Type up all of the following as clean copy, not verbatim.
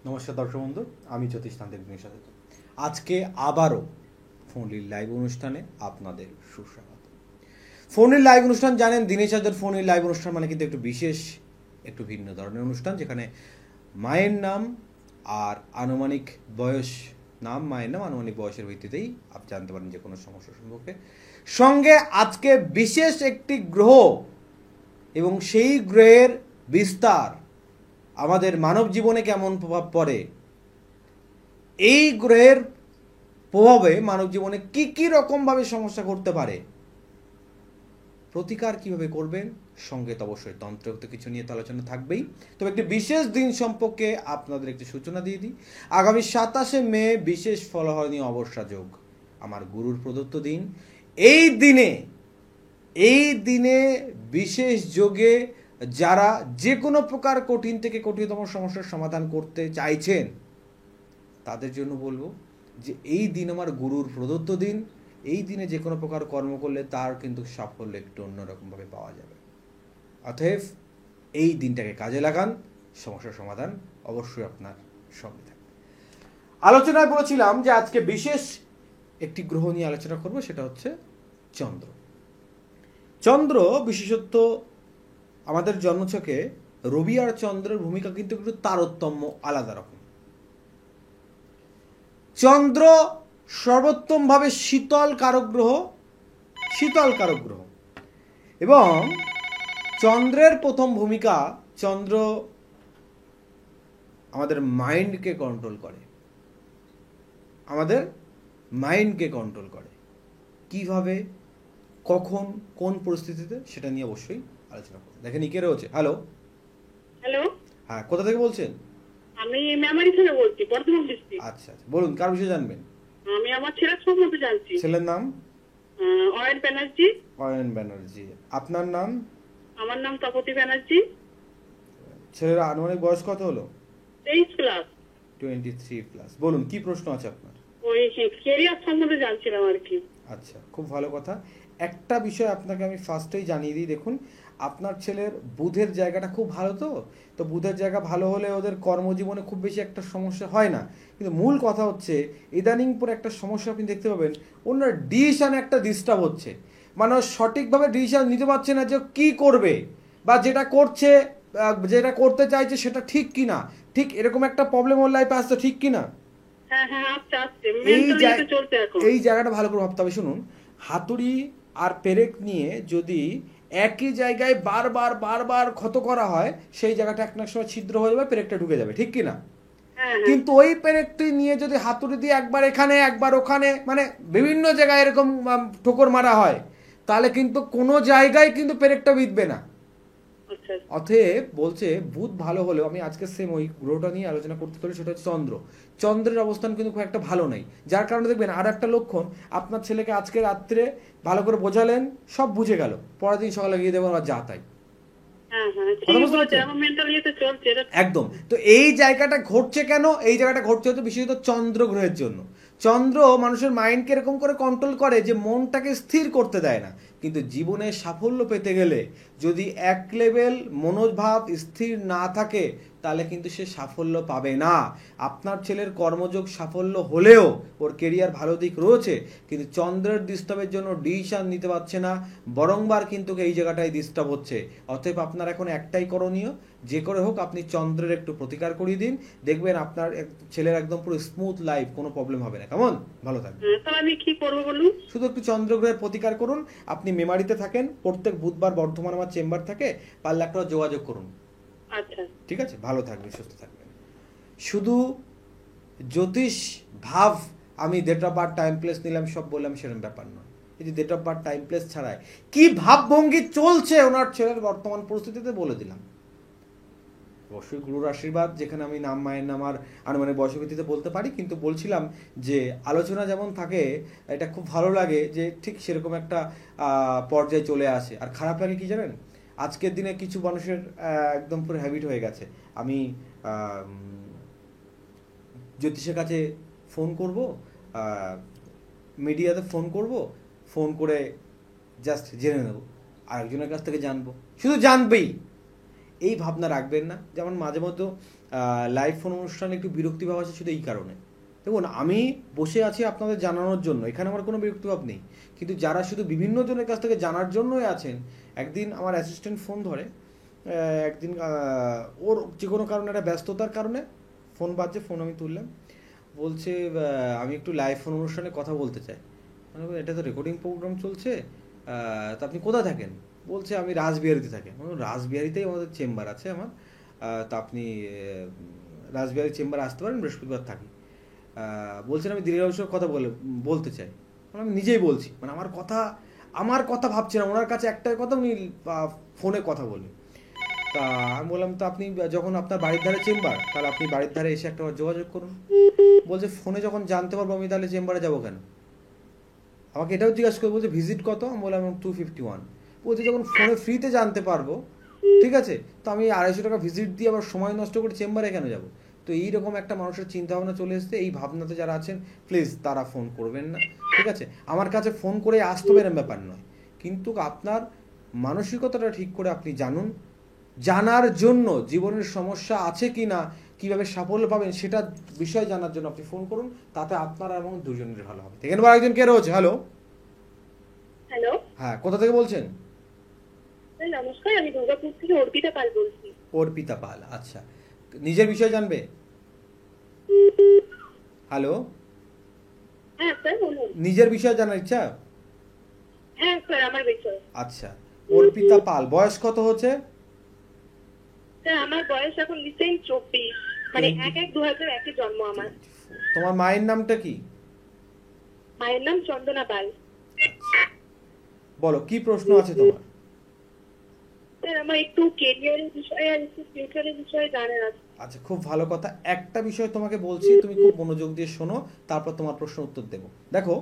নমস্কার দর্শক বন্ধু, আমি জ্যোতিষ তান্ত্রিক দিনেশ আচার্য। আজকে আবারও ফোনলির লাইভ অনুষ্ঠানে আপনাদের সুস্বাগত। ফোনের লাইভ অনুষ্ঠান জানেন, দিনেশ আচার্যের ফোনের লাইভ অনুষ্ঠান মানে কিন্তু একটু বিশেষ, একটু ভিন্ন ধরনের অনুষ্ঠান, যেখানে মায়ের নাম আর আনুমানিক বয়স, মায়ের নাম আনুমানিক বয়সের ভিত্তিতেই আপনি জানতে পারেন যে কোনো সমস্যা সম্পর্কে। সঙ্গে আজকে বিশেষ একটি গ্রহ এবং সেই গ্রহের বিস্তার আমাদের মানব জীবনে কেমন প্রভাব পড়ে, এই গ্রহের প্রভাবে মানব জীবনে কি কি রকমভাবে সমস্যা করতে পারে, প্রতিকার কিভাবে করবেন, সঙ্গে তো অবশ্যই তন্ত্রোক্ত কিছু নিয়ে তো আলোচনা থাকবেই। তবে একটি বিশেষ দিন সম্পর্কে আপনাদের একটি সূচনা দিয়ে দিই। আগামী 27শে মে বিশেষ ফলহরণীয় অবস্যা যোগ, আমার গুরুর প্রদত্ত দিন। এই দিনে বিশেষ যোগে যারা যে কোনো প্রকার কঠিন থেকে কঠিনতম সমস্যার সমাধান করতে চাইছেন তাদের জন্য বলবো যে এই দিন আমার গুরুর প্রদত্ত দিন। এই দিনে যে কোনো প্রকার কর্ম করলে তার কিন্তু সাফল্য একটু অন্যরকমভাবে পাওয়া যাবে। অতএব এই দিনটাকে কাজে লাগান, সমস্যার সমাধান অবশ্যই আপনার সঙ্গে থাকবে। আলোচনায় বলেছিলাম যে আজকে বিশেষ একটি গ্রহ নিয়ে আলোচনা করব, সেটা হচ্ছে চন্দ্র। চন্দ্র বিশেষত আমাদের জন্মছকে রবি আর চন্দ্রের ভূমিকা কিন্তু একটু তারতম্য আলাদা রকম। চন্দ্র সর্বোত্তমভাবে শীতল কারক গ্রহ, এবং চন্দ্রের প্রথম ভূমিকা, চন্দ্র আমাদের মাইন্ডকে কন্ট্রোল করে। কিভাবে, কখন, কোন পরিস্থিতিতে, সেটা নিয়ে অবশ্যই আলোচনা করব। দেখেন ইকে রয়েছে। হ্যালো, হ্যাঁ, কোথা থেকে বলছেন? আমি মেমারি থেকে বলছি, বর্ধমান ডিস্ট্রিক্ট। আচ্ছা, বলুন কার বিষয়ে জানবেন? আমি আমার ছেলের সম্বন্ধে জানছি। ছেলের নাম? অয়ন ব্যানার্জি। অয়ন ব্যানার্জি। আপনার নাম? আমার নাম তপতি ব্যানার্জি। ছেলের আনুমানিক বয়স কত হলো? 23 প্লাস। 23 প্লাস। বলুন কি প্রশ্ন আছে আপনার? ওই ক্যারিয়ার সম্বন্ধে জানছিলাম আর কি। আচ্ছা, খুব ভালো কথা। একটা বিষয় আপনাকে আমি ফার্স্টেই জানিয়ে দিই। দেখুন, আপনার ছেলের বুধের জায়গাটা খুব ভালো, তো বুধের জায়গা ভালো হলে ওদের কর্মজীবনে খুব বেশি একটা সমস্যা হয় না। কিন্তু মূল কথা হচ্ছে ইদানিং পরে একটা সমস্যা আপনি দেখতে পাবেন, ওনার ডিসিশনে একটা ডিস্টার্ব হচ্ছে। মানে সঠিকভাবে ডিসিশন নিতে পারছে না যে কি করবে, বা যেটা করছে, যেটা করতে চাইছে সেটা ঠিক কিনা। ঠিক এরকম একটা প্রবলেম ওর লাইফে আসছে, ঠিক কিনা? এই জায়গাটা ভালো করে ভাবতে হবে। শুনুন, হাতুড়ি আর পেরেক নিয়ে যদি একই জায়গায় বারবার ক্ষত করা হয়, সেই জায়গাটা এক না সময় ছিদ্র হয়ে যাবে, পেরেকটা ঢুকে যাবে, ঠিক কিনা? কিন্তু ওই পেরেকটি নিয়ে যদি হাতুড়ি দিয়ে একবার এখানে একবার ওখানে, মানে বিভিন্ন জায়গায় এরকম ঠোকর মারা হয়, তাহলে কিন্তু কোনো জায়গায় কিন্তু পেরেকটা বিঁধবে না। অতএব বলছে বুধ ভালো হলেও, আমি আজকে সেম ওই গ্রহটা নিয়ে আলোচনা করতে চলি, সেটা হচ্ছে চন্দ্রের অবস্থান কিন্তু খুব একটা ভালো নেই। যার কারণে দেখবেন আর একটা লক্ষণ, আপনার ছেলেকে আজকে রাত্রে ভালো করে বোঝালেন, সব বুঝে গেল, পরের দিন সকালে গিয়ে দেবেন আর যা তাই। একদম। তো এই জায়গাটা ঘটছে কেন? এই জায়গাটা ঘটছে হচ্ছে বিশেষত চন্দ্র গ্রহের জন্য। চন্দ্র মানুষের মাইন্ডকে এরকম করে কন্ট্রোল করে যে মনটাকে স্থির করতে দেয় না। কিন্তু জীবনে সাফল্য পেতে গেলে যদি এক লেভেল মনোভাব স্থির না থাকে, তাহলে কিন্তু সে সাফল্য পাবে না। আপনার ছেলের কর্মযোগ সাফল্য হলেও ওর কেরিয়ার ভালো দিক রয়েছে, কিন্তু চন্দ্রের ডিস্টার্বের জন্য ডিসিশন নিতে পারছে না, বরংবার কিন্তু এই জায়গাটায় ডিস্টার্ব হচ্ছে। অতএব আপনার এখন একটাই করণীয়, যে করে হোক আপনি চন্দ্রের একটু প্রতিকার করিয়ে দিন, দেখবেন আপনার ছেলের একদম পুরো স্মুথ লাইফ, কোনো প্রবলেম হবে না। কেমন? ভালো থাকবেন। আমি কি করব বলুন? শুধু একটু চন্দ্রগ্রহের প্রতিকার করুন। আপনি মেমারিতে থাকেন, প্রত্যেক বুধবার বর্ধমান আমার চেম্বার থাকে, পারলে একটা যোগাযোগ করুন। আচ্ছা, ঠিক আছে, ভালো থাকবেন, সুস্থ থাকবেন। শুধু জ্যোতিষ ভাব, আমি date of birth time place নিলাম সব বললাম, সেরকম ব্যাপার নয়। এই যে date of birth time place ছাড়াই কি ভাবভঙ্গি চলছে ওনার ছেলের বর্তমান পরিস্থিতিতে বলে দিলাম। অবশ্যই গুরুর আশীর্বাদ, যেখানে আমি নাম, মায়ের নাম আর আনুমানিক বয়সভিত্তিতে বলতে পারি, কিন্তু বলছিলাম যে আলোচনা যেমন থাকে, এটা খুব ভালো লাগে যে ঠিক সেরকম একটা পর্যায়ে চলে আসে। আর খারাপ লাগে কি জানেন, আজকের দিনে কিছু মানুষের একদম পুরো হ্যাবিট হয়ে গেছে, আমি জ্যোতিষের কাছে ফোন করব, মিডিয়াতে ফোন করে জাস্ট জেনে নেব, আরেকজনের কাছ থেকে জানবো, শুধু জানবেই। এই ভাবনা রাখবেন না। যেমন মাঝে মধ্যে লাইভ ফোন অনুষ্ঠানে একটু বিরক্তি ভাব আছে শুধু এই কারণে। দেখুন, আমি বসে আছি আপনাদের জানানোর জন্য, এখানে আমার কোনো বিরক্তিভাব নেই, কিন্তু যারা শুধু বিভিন্ন জনের কাছ থেকে জানার জন্যই আছেন, একদিন আমার অ্যাসিস্ট্যান্ট ফোন ধরে, একদিন ওর যে কোনো কারণে একটা ব্যস্ততার কারণে ফোন বাজছে, ফোন আমি তুললাম, বলছে আমি একটু লাইভ ফোন অনুষ্ঠানে কথা বলতে চাই। মানে এটা তো রেকর্ডিং প্রোগ্রাম চলছে, তা আপনি কোথায় থাকেন? বলছে আমি রাসবিহারিতে থাকি। রাসবিহারিতেই আমাদের চেম্বার আছে আমার, তা আপনি রাসবিহারি চেম্বারে আসতে পারেন, বৃহস্পতিবার থাকি। বলছেন আমি দিলীপবাবুর সঙ্গে কথা বলতে চাই। মানে আমি নিজেই বলছি, মানে আমার কথা ভাবছি না, ওনার কাছে একটাই কথা, উনি ফোনে কথা বলবেন। তা আমি বললাম তো আপনি যখন আপনার বাড়ির ধারে চেম্বার, তাহলে আপনি বাড়ির ধারে এসে একটা যোগাযোগ করুন। বলছে ফোনে যখন জানতে পারবো আমি তাহলে চেম্বারে যাবো কেন? আমাকে এটাও জিজ্ঞাসা করে, বলছে ভিজিট কত? আমি বললাম 251। বলছে যখন ফোনে ফ্রিতে জানতে পারবো, ঠিক আছে, তো আমি 250 টাকা ভিজিট দিয়ে আবার সময় নষ্ট করে চেম্বারে কেন যাবো? তো এইরকম একটা মানুষের চিন্তা ভাবনা চলে এসছে। এই ভাবনাতে যারা আছেন প্লিজ তারা ফোন করবেন না, ঠিক আছে? আমার কাছে ফোন করে আসতে পারেন ব্যাপার নয়, কিন্তু আপনার মানসিকতাটা ঠিক করে আপনি জানুন। জানার জন্য জীবনের সমস্যা আছে কি না, কীভাবে সাফল্য পাবেন সেটা বিষয় জানার জন্য আপনি ফোন করুন, তাতে আপনার এবং দুজনের ভালো হবে। এখানে একজন কে রয়েছে? হ্যালো। হ্যালো, হ্যাঁ, কোথা থেকে বলছেন? নমস্কার, আমি দুর্গাপুর থেকে অর্পিতা পাল বলছি। অর্পিতা পাল, আচ্ছা। নিজের বিষয় জানবে? হ্যালো। হ্যাঁ স্যার, বলুন। নিজের বিষয় জানার ইচ্ছা? হ্যাঁ স্যার, আমার বিষয়। আচ্ছা, অর্পিতা পাল, বয়স কত হচ্ছে? স্যার আমার বয়স এখন রিসেন্ট 24, মানে 1/1/2001 জন্ম আমার। তোমার মায়ের নামটা কি? মায়ের নাম চন্দনা পাল। বলো, কি প্রশ্ন আছে তোমার? স্যার আমার একটু কেরিয়ারের বিষয়ে আর একটু ফিউচারের বিষয়ে জানার আছে। আচ্ছা, খুব ভালো কথা। একটা বিষয় তোমাকে বলছি, তুমি খুব মনোযোগ দিয়ে শোনো, তারপর তোমার প্রশ্ন উত্তর দেবো। দেখো,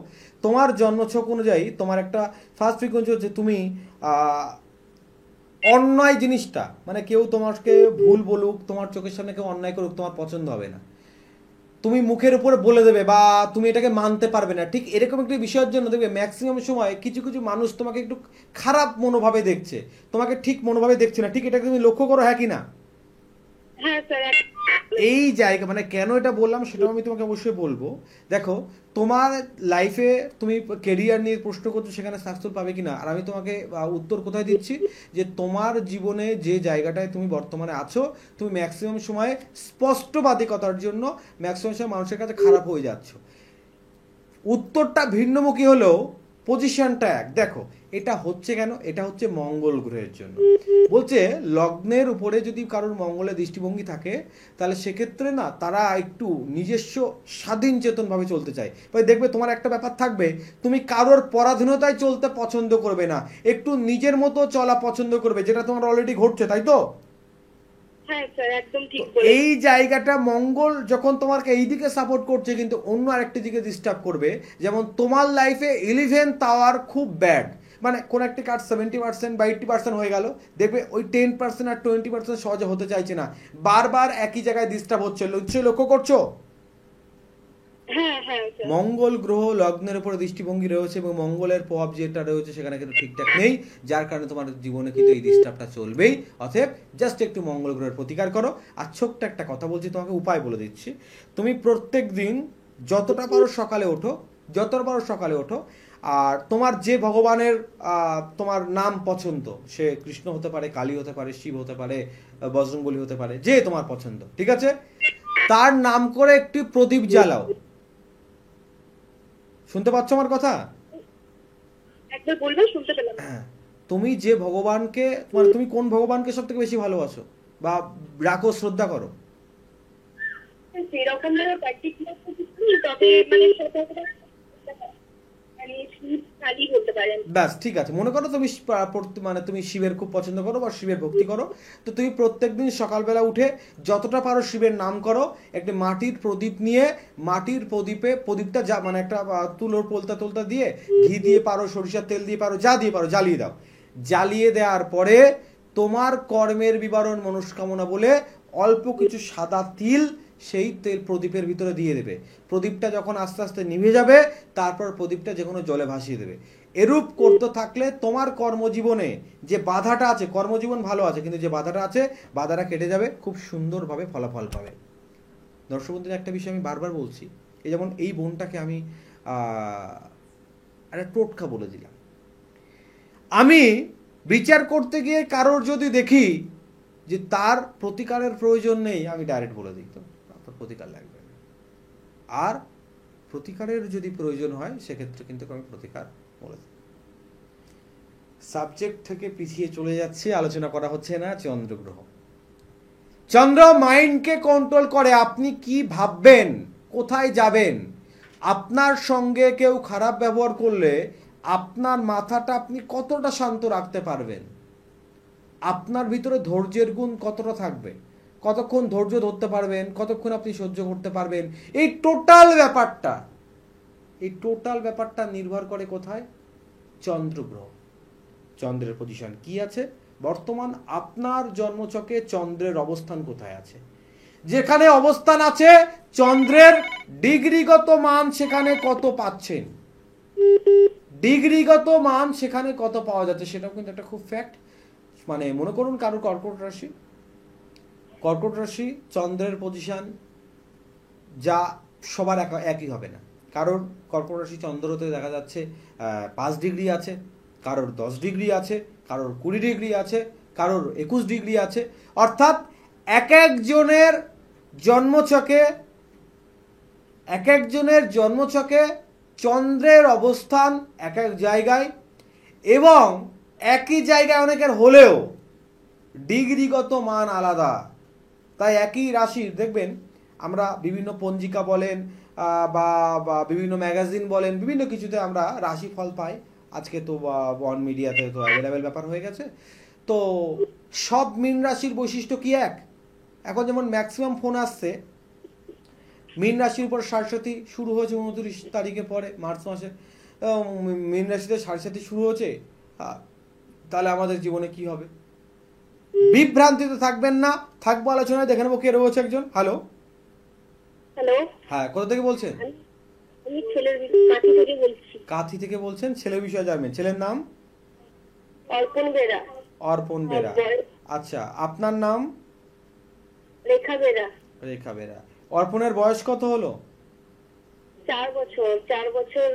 তোমার জন্মছক অনুযায়ী তোমার একটা ফার্স্ট ফ্রিকোয়েন্সি হচ্ছে তুমি অন্যায় জিনিসটা, মানে কেউ তোমাকে ভুল বলুক, তোমার চোখের সামনে কেউ অন্যায় করুক, তোমার পছন্দ হবে না, তুমি মুখের উপরে বলে দেবে বা তুমি এটাকে মানতে পারবে না। ঠিক এরকম একটি বিষয়ের জন্য দেখবে ম্যাক্সিমাম সময় কিছু কিছু মানুষ তোমাকে একটু খারাপ মনোভাবে দেখছে, তোমাকে ঠিক মনোভাবে দেখছে না। ঠিক এটাকে তুমি লক্ষ্য করো, হ্যাঁ কি না? হ্যাঁ স্যার। এই জায়গা, মানে কেন এটা বললাম সেটাও আমি তোমাকে অবশ্যই বলবো। দেখো, তোমার লাইফে তুমি কেরিয়ার নিয়ে প্রশ্ন করছো, সেখানে সাকসেস পাবে কিনা, আর আমি তোমাকে উত্তর কোথায় দিচ্ছি, যে তোমার জীবনে যে জায়গাটায় তুমি বর্তমানে আছো, তুমি ম্যাক্সিমাম সময় স্পষ্টবাদিকতার জন্য ম্যাক্সিমাম সময় মানুষের কাছে খারাপ হয়ে যাচ্ছ। উত্তরটা ভিন্নমুখী হলেও পজিশনটা এক। দেখো, এটা হচ্ছে কেন? এটা হচ্ছে মঙ্গল গ্রহের জন্য। বলছে লগ্নের উপরে যদি কারোর মঙ্গলের দৃষ্টিভঙ্গি থাকে, তাহলে সেক্ষেত্রে না তারা একটু নিজস্ব স্বাধীন চেতনভাবে চলতে চায়। ভাই দেখবে তোমার একটা ব্যাপার থাকবে, তুমি কারোর পরাধীনতায় চলতে পছন্দ করবে না, একটু নিজের মতো চলা পছন্দ করবে, যেটা তোমার অলরেডি ঘটছে, তাই তো? হ্যাঁ স্যার, একদম ঠিক। এই জায়গাটা মঙ্গল যখন তোমাকে এই দিকে সাপোর্ট করছে, কিন্তু অন্য আরেকটি দিকে ডিস্টার্ব করবে। যেমন তোমার লাইফে 11 টাওয়ার খুব ব্যাড, মানে কোন একটি কার্ড 70% বা 80% হয়ে গেল, দেখবে ওই 10% আর 20% সহজে হতে চাইছে না, বারবার একই জায়গায় ডিস্টার্ব হচ্ছে। লক্ষ্য করছো? হ্যাঁ হ্যাঁ স্যার। মঙ্গল গ্রহ লগ্নের উপরে দৃষ্টিভঙ্গি রয়েছে এবং মঙ্গলের প্রভাব যেটা রয়েছে সেখানে কিন্তু ঠিকঠাক নেই, যার কারণে তোমার জীবনে কিন্তু এই ডিস্টার্বটা চলবেই। অতএব জাস্ট একটু মঙ্গল গ্রহের প্রতিকার করো। আর ছোট্ট একটা কথা বলছি, তোমাকে উপায় বলে দিচ্ছি। তুমি প্রত্যেক দিন যতটা পারো সকালে ওঠো, আর তোমার যে ভগবানের তোমার নাম পছন্দ, সে কৃষ্ণ হতে পারে, কালী হতে পারে, শিব হতে পারে, বজরংবলী হতে পারে, যে তোমার পছন্দ, ঠিক আছে, তার নাম করে একটি প্রদীপ জ্বালাও। শুনতে পাচ্ছ আমার কথা? একবার বলবে, শুনতে পেলাম। হ্যাঁ, তুমি যে ভগবানকে, মানে তুমি কোন ভগবানকে সব থেকে বেশি ভালোবাসো বা রাখো, শ্রদ্ধা করো? সেরকম ভাবে পার্টিকুলার কিছু নেই, তবে মানে শিব কালী বলতে পারেন। ব্যাস, ঠিক আছে। মনে করো তুমি মানে তুমি শিবের খুব পছন্দ করো বা শিবের ভক্তি করো, তো তুমি প্রত্যেকদিন সকালবেলা উঠে যতটা পারো শিবের নাম করো। একটি মাটির প্রদীপ নিয়ে, মাটির প্রদীপটা যা মানে একটা তুলোর পোলতা দিয়ে, ঘি দিয়ে পারো, সরিষার তেল দিয়ে পারো, যা দিয়ে পারো জ্বালিয়ে দাও। জ্বালিয়ে দেওয়ার পরে তোমার কর্মের বিবরণ মনস্কামনা বলে অল্প কিছু সাদা তিল সেই তেল প্রদীপের ভিতরে দিয়ে দেবে। প্রদীপটা যখন আস্তে আস্তে নিভে যাবে, তারপর প্রদীপটা যে কোনো জলে ভাসিয়ে দেবে। এরূপ করতে থাকলে তোমার কর্মজীবনে যে বাধাটা আছে, কর্মজীবন ভালো আছে কিন্তু যে বাধাটা আছে বাধাটা কেটে যাবে, খুব সুন্দরভাবে ফলাফল পাবে। দর্শক বন্ধুরা, একটা বিষয় আমি বারবার বলছি, এই যেমন এই বোনটাকে আমি একটা টোটকা বলে দিলাম। আমি বিচার করতে গিয়ে কারোর যদি দেখি যে তার প্রতিকারের প্রয়োজন নেই, আমি ডাইরেক্ট বলে দিই তো আপনার প্রতিকার লাগবে না। আর প্রতিকারের যদি প্রয়োজন হয় সেক্ষেত্রে কিন্তু আমি প্রতিকার বলে দিই। সাবজেক্ট থেকে পিছিয়ে চলে যাচ্ছে, আলোচনা করা হচ্ছে না চন্দ্রগ্রহ। চন্দ্র মাইন্ডকে কন্ট্রোল করে, আপনি কি ভাববেন, কোথায় যাবেন। আপনার সঙ্গে কেউ খারাপ ব্যবহার করলে আপনার মাথাটা আপনি কতটা শান্ত রাখতে পারবেন, আপনার ভিতরে ধৈর্যের গুণ কতটা থাকবে, কতক্ষণ ধৈর্য ধরতে পারবেন, কতক্ষণ আপনি সহ্য করতে পারবেন, এই টোটাল ব্যাপারটা নির্ভর করে কোথায়, চন্দ্রগ্রহ। চন্দ্রের পজিশন কি আছে বর্তমান, আপনার জন্মছকে চন্দ্রের অবস্থান কোথায় আছে, যেখানে অবস্থান আছে চন্দ্রের ডিগ্রিগত মান সেখানে কত পাচ্ছেন, ডিগ্রিগত মান সেখানে কত পাওয়া যাচ্ছে, সেটাও কিন্তু একটা খুব ফ্যাক্ট। মানে মনে করুন কারোর কর্কট রাশি চন্দ্রের পজিশন যা সবার একই হবে না। কারোর কর্কট রাশি চন্দ্রতে দেখা যাচ্ছে 5 ডিগ্রি আছে, কারোর 10 ডিগ্রি আছে, কারোর 20 ডিগ্রি আছে, কারোর 21 ডিগ্রি আছে। অর্থাৎ এক একজনের জন্মছকে চন্দ্রের অবস্থান এক এক জায়গায়, এবং একই জায়গায় অনেকের হলেও ডিগ্রিগত মান আলাদা। তাই একই রাশির দেখবেন আমরা বিভিন্ন পঞ্জিকা বলেন বা বিভিন্ন ম্যাগাজিন বলেন, বিভিন্ন কিছুতে আমরা রাশিফল পাই। আজকে তো ওয়ান মিডিয়াতে তো অ্যাভেলেবেল ব্যাপার হয়ে গেছে। তো সব মীন রাশির বৈশিষ্ট্য কি এক? এখন যেমন ম্যাক্সিমাম ফোন আসছে মীন রাশির উপর সাড়ে শুরু হয়েছে 29 তারিখে পরে মার্চ মাসে, মীন রাশিতে সাড়ে শুরু হয়েছে, তাহলে আমাদের জীবনে কি হবে? বিভ্রান্তিতে থাকবেন না, থাকবো আলোচনায়। দেখে নেবো কে রয়েছে একজন। হ্যালো, হ্যাঁ, কোথা থেকে বলছেন? আমি কাঁথি থেকে বলছি। কাঁথি থেকে বলছেন, ছেলের বিষয়ে জানবেন। ছেলের নাম? অর্পণ বেরা। আচ্ছা, আপনার নাম? রেখা বেরা। অর্পণের বয়স কত হলো? 4 বছর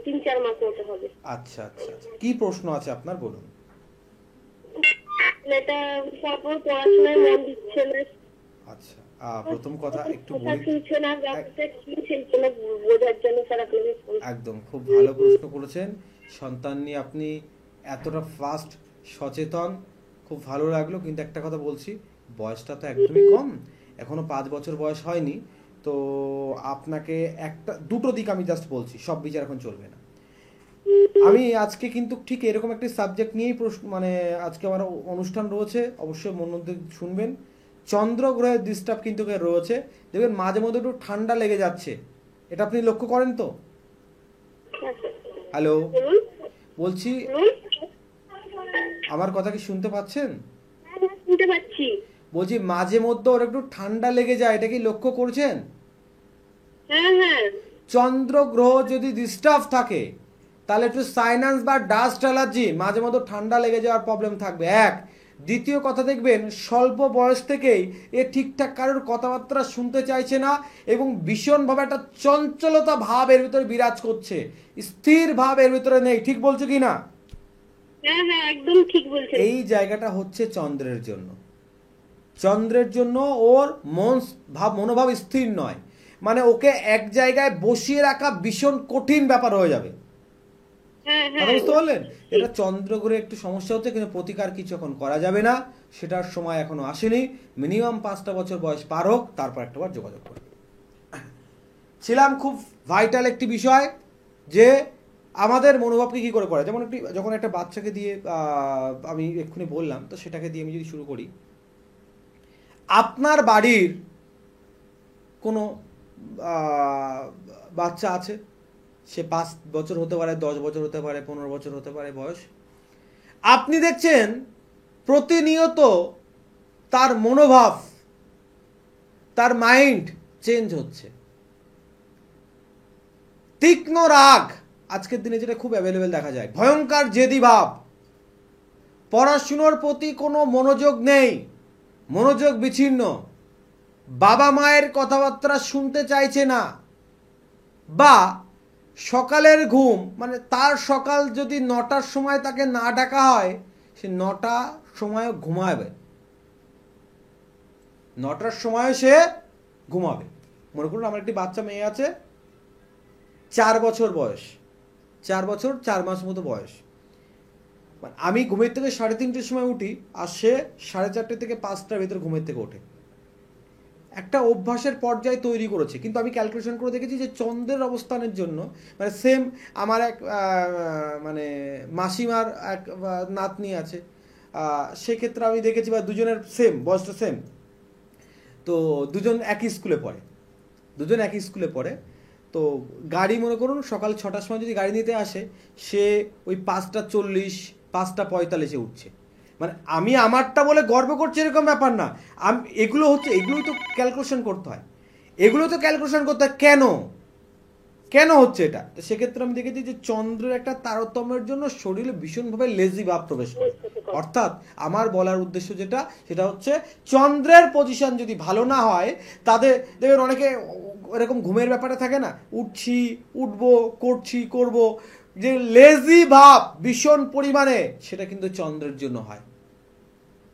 3-4 মাস মতো হবে। আচ্ছা, কি প্রশ্ন আছে আপনার, বলুন। এটা তারপর পড়াশোনায় মন দিচ্ছে না। আচ্ছা, প্রথম কথা একটু শুনছে না, বোঝার জন্য স্যার আপনাকে একদম খুব ভালো প্রশ্ন করেছেন। সন্তান নিয়ে আপনি এতটা ফাস্ট সচেতন, খুব ভালো লাগলো। কিন্তু একটা কথা বলছি, বয়সটা তো একদমই কম, এখনো 5 বছর বয়স হয়নি। তো আপনাকে দুটো দিক আমি জাস্ট বলছি, সব বিচার এখন চলবে না। আমি আজকে কিন্তু ঠিক এরকম একটি সাবজেক্ট নিয়েই আজকে আমার অনুষ্ঠান রয়েছে, অবশ্যই মনোযোগ দিয়ে শুনবেন। চন্দ্র গ্রহের ডিস্টার্ব কিন্তু রয়েছে, দেখবেন মাঝে মধ্যে একটু ঠান্ডা লেগে যাচ্ছে, এটা আপনি লক্ষ্য করেন তো? হ্যালো, বলছি আমার কথা কি শুনতে পাচ্ছেন? শুনতে পাচ্ছি। বলছি মাঝে মধ্যে ওর একটু ঠান্ডা লেগে যায়, এটা কি লক্ষ্য করছেন? হ্যাঁ। চন্দ্র গ্রহ যদি ডিস্টার্ব থাকে তাহলে একটু সাইনাস বা ডাস্ট অ্যালার্জি, মাঝে মধ্যে ঠান্ডা লেগে যাওয়ার প্রবলেম থাকবে। দ্বিতীয় কথা, দেখবেন স্বল্প বয়স থেকেই এ ঠিকঠাক কারোর কথাবার্তা শুনতে চাইছে না, এবং ভীষণভাবে একটা চঞ্চলতা ভাব এর ভিতরে বিরাজ করছে, স্থির ভাব এর ভিতরে নেই। ঠিক বলছো কি না? হ্যাঁ, একদম ঠিক বলছেন। এই জায়গাটা হচ্ছে চন্দ্রের জন্য ওর মনোভাব স্থির নয়, মানে ওকে এক জায়গায় বসিয়ে রাখা ভীষণ কঠিন ব্যাপার হয়ে যাবে। বুঝতে পারলেন? এটা চন্দ্রগ্রহে একটু সমস্যা হচ্ছে, কিন্তু প্রতিকার কিছু এখন করা যাবে না, সেটার সময় এখনো আসেনি। মিনিমাম 5টা বছর বয়স পার হোক, তারপর একটাবার যোগাযোগ করবে। ছিলাম খুব ভাইটাল একটি বিষয়, যে আমাদের মনোভাবকে কি করে, যেমন যখন একটা বাচ্চাকে দিয়ে আমি এক্ষুনি বললাম, তো সেটাকে দিয়ে আমি যদি শুরু করি, আপনার বাড়ির কোনো বাচ্চা আছে, সে 5 বছর হতে পারে, 10 বছর হতে পারে, 15 বছর হতে পারে বয়স। আপনি দেখছেন প্রতিনিয়ত তার মনোভাব, তার মাইন্ড চেঞ্জ হচ্ছে, তীক্ষ্ণ রাগ আজকের দিনে যেটা খুব অ্যাভেলেবেল দেখা যায়, ভয়ঙ্কর জেদি ভাব, পড়াশুনোর প্রতি কোনো মনোযোগ নেই, মনোযোগ বিচ্ছিন্ন, বাবা মায়ের কথাবার্তা শুনতে চাইছে না, বা সকালের ঘুম মানে তার সকাল যদি 9টার সময় তাকে না ডাকা হয় সে 9টা সময় ঘুমাবে, 9টার সময় সে ঘুমাবে। মনে করুন আমার একটি বাচ্চা মেয়ে আছে, 4 বছর বয়স, 4 বছর 4 মাস মতো বয়স। মানে আমি ঘুমের থেকে 3:30টার সময় উঠি আর সে 4:30 থেকে 5টার ভিতর ঘুমের থেকে ওঠে। একটা অভ্যাসের পর্যায়ে তৈরি করেছে। কিন্তু আমি ক্যালকুলেশন করে দেখেছি যে চন্দ্রের অবস্থানের জন্য মানে সেম আমার এক মানে মাসিমার এক নাতনি আছে, সেক্ষেত্রে আমি দেখেছি বা দুজনের সেম বয়সটা সেম, তো দুজন একই স্কুলে পড়ে, দুজন একই স্কুলে পড়ে। তো গাড়ি মনে করুন সকাল 6টার সময় যদি গাড়ি নিতে আসে সে ওই 5:40 5:45 উঠছে। মানে আমি আমারটা বলে গর্ব করছি এরকম ব্যাপার না, এগুলোই তো ক্যালকুলেশন করতে হয়, কেন হচ্ছে এটা। তো সেক্ষেত্রে আমি দেখেছি যে চন্দ্রের একটা তারতম্যের জন্য শরীরে ভীষণভাবে লেজি ভাব প্রবেশ করে। অর্থাৎ আমার বলার উদ্দেশ্য সেটা হচ্ছে চন্দ্রের পজিশন যদি ভালো না হয়, তাদের দেখবেন অনেকে এরকম ঘুমের ব্যাপারে থাকে না, উঠবো করবো, যে লেজি ভাব ভীষণ পরিমাণে, সেটা কিন্তু চন্দ্রের জন্য হয়।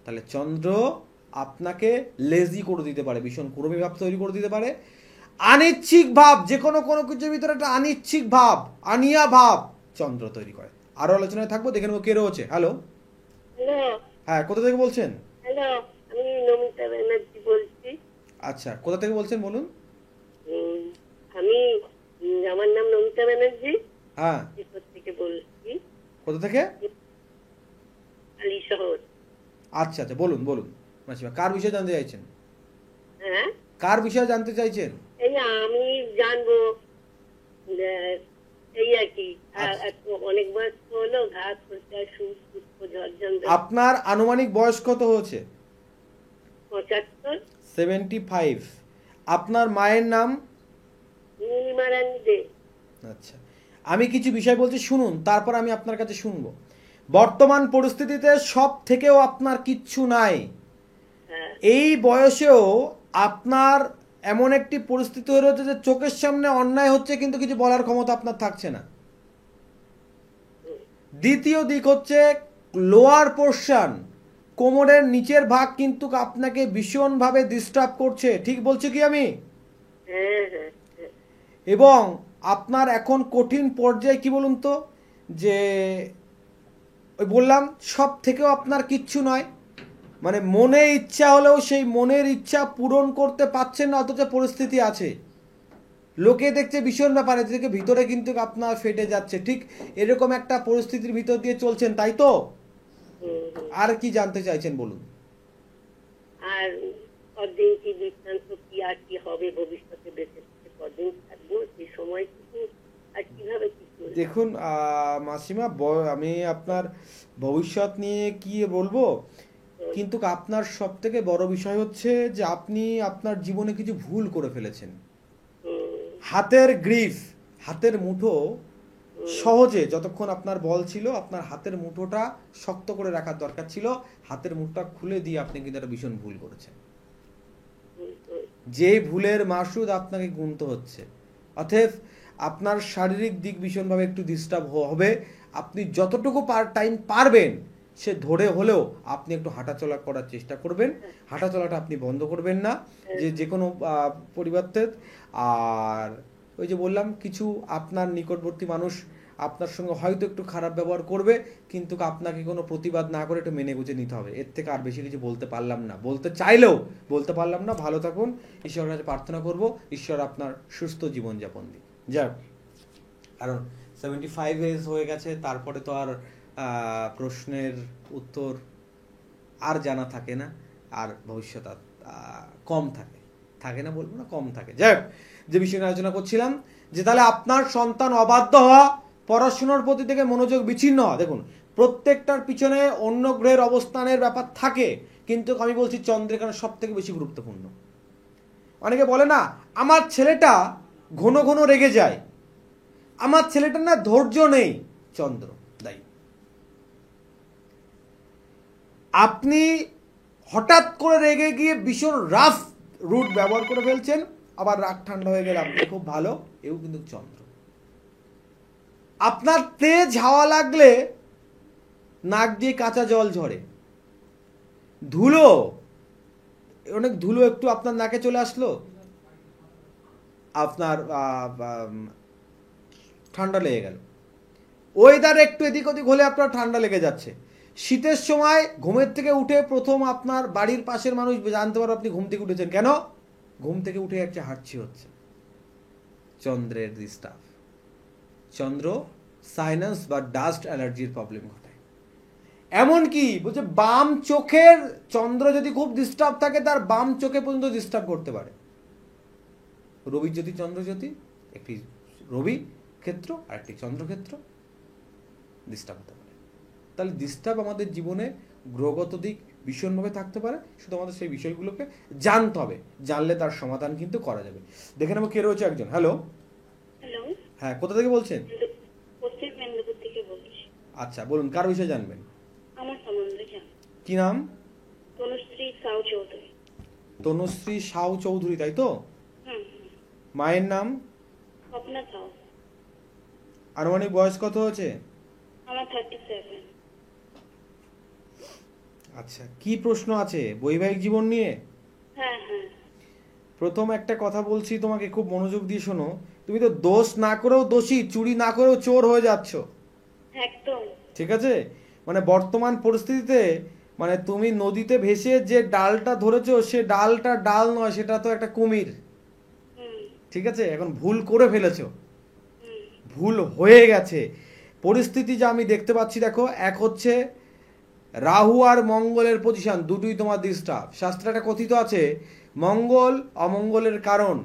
তাহলে চন্দ্র আপনাকে লেজি করে দিতে পারে, ভীষণ কুড়মি ভাব তৈরি করে দিতে পারে, অনিচ্ছিক ভাব, যে কোনো কিছুর ভিতরে একটা অনিচ্ছিক ভাব, আনিয়া ভাব চন্দ্র তৈরি করে। আরো আলোচনায় থাকবো, দেখে নেবো কে রয়েছে। হ্যালো, হ্যাঁ, কোথা থেকে বলছেন? হ্যালো, আমি নমিতা ব্যানার্জি বলছি। আচ্ছা, কোথা থেকে বলছেন বলুন? আমার নাম নমিতা ব্যানার্জি। হ্যাঁ, থেকে বলছি। কোথা থেকে? আলী শহর। আচ্ছা আচ্ছা, বলুন মাসিমা, কার বিষয়ে জানতে চাইছেন? হ্যাঁ, কার বিষয়ে জানতে চাইছেন? এই আমি জানবো এই আর কি, অনেক বয়স হলো, ঘাস আপনার আনুমানিক বয়স কত হয়েছে? 75। 75। আপনার মায়ের নাম? নীলিমা রানী দে। আচ্ছা, আমি কিছু বিষয় বলছি শুনুন, তারপর আমি আপনার কাছে শুনবো। বর্তমান পরিস্থিতিতে সব থেকেও আপনার কিচ্ছু নাই, এই বয়সেও আপনার এমন একটি পরিস্থিতি হয়ে রয়েছে যে চোখের সামনে অন্যায় হচ্ছে কিন্তু কিছু বলার ক্ষমতা আপনার থাকছে না। দ্বিতীয় দিক হচ্ছে লোয়ার পোর্শন, কোমরের নিচের ভাগ কিন্তু আপনাকে ভীষণভাবে ডিস্টার্ব করছে, ঠিক বলছি কি আমি? এবং আপনার এখন কঠিন পর্যায়ে কি বলুন তো, যে ওই বললাম সব থেকেও আপনার কিচ্ছু নয়, মানে মনে ইচ্ছা হলেও সেই মনের ইচ্ছা পূরণ করতে পারছেন না, অথচ পরিস্থিতি আছে, লোকে দেখছে ভীষণ ব্যাপার, এদিকে ভিতরে কিন্তু আপনার ফেটে যাচ্ছে, ঠিক এরকম একটা পরিস্থিতির ভিতর দিয়ে চলছেন, তাই তো? আর কি জানতে চাইছেন বলুন? আর কদিন কি বৃত্তান্ত কি আর কি হবে ভবিষ্যতে, বেঁচে কদিন থাকবো, সেই সময়টুকু আর কিভাবে কি করব? দেখুন মাসিমা, আমি আপনার ভবিষ্যৎ নিয়ে কি বলবো, কিন্তু আপনার সব থেকে বড় বিষয় হচ্ছে যে আপনি আপনার জীবনে কিছু ভুল করে ফেলেছেন। হাতের গ্রিপ, হাতের মুঠো সহজে, যতক্ষণ আপনার বল ছিল আপনার হাতের মুঠোটা শক্ত করে রাখার দরকার ছিল, হাতের মুঠোটা খুলে দিয়ে আপনি কিন্তু একটা ভীষণ ভুল করেছেন, যে ভুলের মাসুদ আপনাকে গুনতে হচ্ছে। অতএব আপনার শারীরিক দিক ভীষণভাবে একটু ডিস্টার্ব হবে, আপনি যতটুকু টাইম পারবেন সে ধরে হলেও আপনি একটু হাঁটাচলা করার চেষ্টা করবেন, হাঁটাচলাটা আপনি বন্ধ করবেন না, যে কোনো পরিবর্তে। আর ওই যে বললাম, কিছু আপনার নিকটবর্তী মানুষ আপনার সঙ্গে হয়তো একটু খারাপ ব্যবহার করবে, কিন্তু আপনাকে কোনো প্রতিবাদ না করে একটু মেনে গুজে নিতে হবে, এর থেকে আর বেশি কিছু বলতে পারলাম না, বলতে চাইলেও বলতে পারলাম না। ভালো থাকুন, ঈশ্বরের কাছে প্রার্থনা করব ঈশ্বর আপনার সুস্থ জীবনযাপন দিন। যাক, কারণ 75 এজ হয়ে গেছে, তারপরে তো আর প্রশ্নের উত্তর আর জানা থাকে না, আর ভবিষ্যৎ কম থাকে না বলবো না, কম থাকে। যাক, যে বিষয় নিয়ে আলোচনা করছিলাম, যে তাহলে আপনার সন্তান অবাধ্য হওয়া, পড়াশোনার প্রতি থেকে মনোযোগ বিচ্ছিন্ন হওয়া, দেখুন প্রত্যেকটার পিছনে অন্য গ্রহের অবস্থানের ব্যাপার থাকে, কিন্তু আমি বলছি চন্দ্রের কারণে সব থেকে বেশি গুরুত্বপূর্ণ। অনেকে বলে না আমার ছেলেটা ঘন ঘন রেগে যায়, আমার ছেলেটার না ধৈর্য নেই, চন্দ্র দায়ী। আপনি হঠাৎ করে রেগে গিয়ে ভীষণ রাফ রুট ব্যবহার করে ফেলছেন, আবার রাগ ঠান্ডা হয়ে গেলে আপনি খুব ভালো, এও কিন্তু চন্দ্র। আপনার তেজ হাওয়া লাগলে নাক দিয়ে কাঁচা জল ঝরে, ধুলো, অনেক ধুলো একটু আপনার নাকে চলে আসলো, আপনার ঠান্ডা লেগে গেল। ওয়েদার একটু এদিক ওদিক হলে আপনার ঠান্ডা লেগে যাচ্ছে। শীতের সময় ঘুমের থেকে উঠে প্রথম আপনার বাড়ির পাশের মানুষ জানতে পারো আপনি ঘুম থেকে উঠেছেন, কেন? ঘুম থেকে উঠে একটা হাঁচি হচ্ছে, চন্দ্রের ডিস্টার্ব। চন্দ্র সাইনাস বা ডাস্ট অ্যালার্জির প্রবলেম ঘটায়। এমনকি বলছে বাম চোখের চন্দ্র যদি খুব ডিস্টার্ব থাকে, তার বাম চোখে পর্যন্ত ডিস্টার্ব করতে পারে। রবি জ্যোতি চন্দ্র জ্যোতি, একটি রবি ক্ষেত্র আর একটি চন্দ্রক্ষেত্র, ডিস্টার্ব হতে পারে। তাহলে ডিস্টার্ব আমাদের জীবনে গ্রহগত দিক ভীষণভাবে থাকতে পারে, শুধু আমাদের সেই বিষয়গুলোকে জানতে হবে, জানলে তার সমাধান কিন্তু করা যাবে। দেখে নেবো কে রয়েছে একজন। হ্যালো। হ্যালো, হ্যাঁ, কোথা থেকে বলছেন? পশ্চিম মেদিনীপুর থেকে বলছি। আচ্ছা বলুন, কার বিষয়ে জানবেন? আমার সম্বন্ধে জান। কি নাম? তনুশ্রী সাউ চৌধুরী। তনুশ্রী সাউ চৌধুরী, তাই তো? হুম। মায়ের নাম? স্বপ্না সাউ। আনুমানিক বয়স কত হয়েছে? আমার 37। আচ্ছা, কি প্রশ্ন আছে বৈবাহিক জীবন নিয়ে? হ্যাঁ হ্যাঁ। প্রথম একটা কথা বলছি তোমাকে, খুব মনোযোগ দিয়ে শোনো। তুমি তো দোষ না করেও দোষী, চুরি না করেও চোর হয়ে যাচ্ছ, একদম। ঠিক আছে? মানে বর্তমান পরিস্থিতিতে মানে তুমি নদীতে ভেসে যে ডালটা ধরেছো, সে ডালটা ডাল নয়, সেটা তো একটা কুমির, হুম ঠিক আছে? এখন ভুল করে ফেলেছো, হুম ভুল হয়ে গেছে। পরিস্থিতি যা আমি দেখতে পাচ্ছি, দেখো, এক হচ্ছে রাহু আর মঙ্গলের পজিশন, দুটোই তোমার ডিস্টার্ব। শাস্ত্রে একটা কথিত আছে, মঙ্গল অমঙ্গলের কারণ,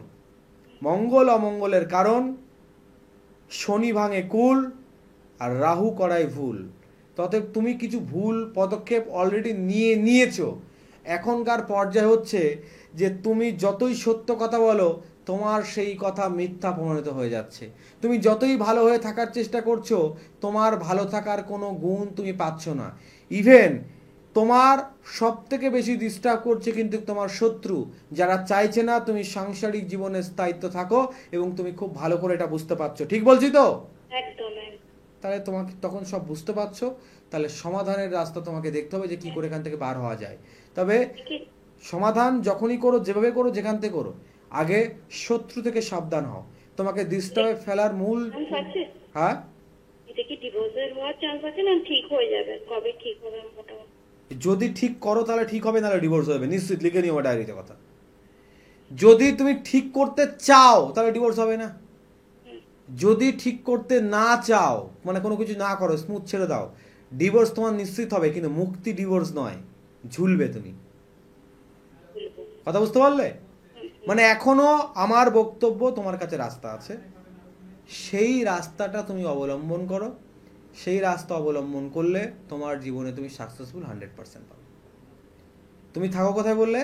মঙ্গল অমঙ্গলের কারণ, শনি ভাঙে কুল আর রাহু করায় ভুল। তবে তুমি কিছু ভুল পদক্ষেপ অলরেডি নিয়েছো। এখনকার পর্যায়ে হচ্ছে যে তুমি যতই সত্য কথা বলো, তোমার সেই কথা মিথ্যা প্রমাণিত হয়ে যাচ্ছে। তুমি যতই ভালো হয়ে থাকার চেষ্টা করছো, তোমার ভালো থাকার কোনো গুণ তুমি পাচ্ছ না। ইভেন তোমার সব থেকে বেশি ডিস্টার্ব করছে কিন্তু তোমার শত্রু, যারা চাইছে না তুমি সাংসারিক জীবনে স্থায়িত্ব থাকো, এবং তুমি খুব ভালো করে এটা বুঝতে পারছো। ঠিক বলছি তো? একদম একদম। তাহলে তোমাকে তখন সব বুঝতে পারছো, তাহলে সমাধানের রাস্তা তোমাকে দেখতে হবে যে কি করে এখান থেকে বার হওয়া যায়। তবে ঠিকই। সমাধান যখনই করো, যেভাবে করো, যেখান থেকে করো, আগে শত্রু থেকে সাবধান হও। তোমাকে ডিস্টার্বে ফেলার মূল, চান্স আছে? হ্যাঁ, এটা কি ডিভোর্সের হওয়ার চান্স আছে না ঠিক হয়ে যাবে? কবে ঠিক হবে মোটামুটি? যদি ঠিক করো তাহলে ঠিক হবে, নাহলে ডিভোর্স হবে নিশ্চিত, লিখে নিও ডায়েরিতে কথা। যদি তুমি ঠিক করতে চাও তাহলে ডিভোর্স হবে না। যদি ঠিক করতে না চাও, মানে কোনো কিছু না করো, স্মুথ ছেড়ে দাও, ডিভোর্স তোমার নিশ্চিত হবে, কিন্তু মুক্তি ডিভোর্স নয়, ঝুলবে তুমি। বলবো। কথা বুঝতে পারলে? মানে এখনো আমার বক্তব্য, তোমার কাছে রাস্তা আছে, সেই রাস্তাটা তুমি অবলম্বন করো। সেই রাস্তা অবলম্বন করলে তোমার জীবনে তুমি সাকসেসফুল 100% পাবে। তুমি থাকো কোথায় বললে?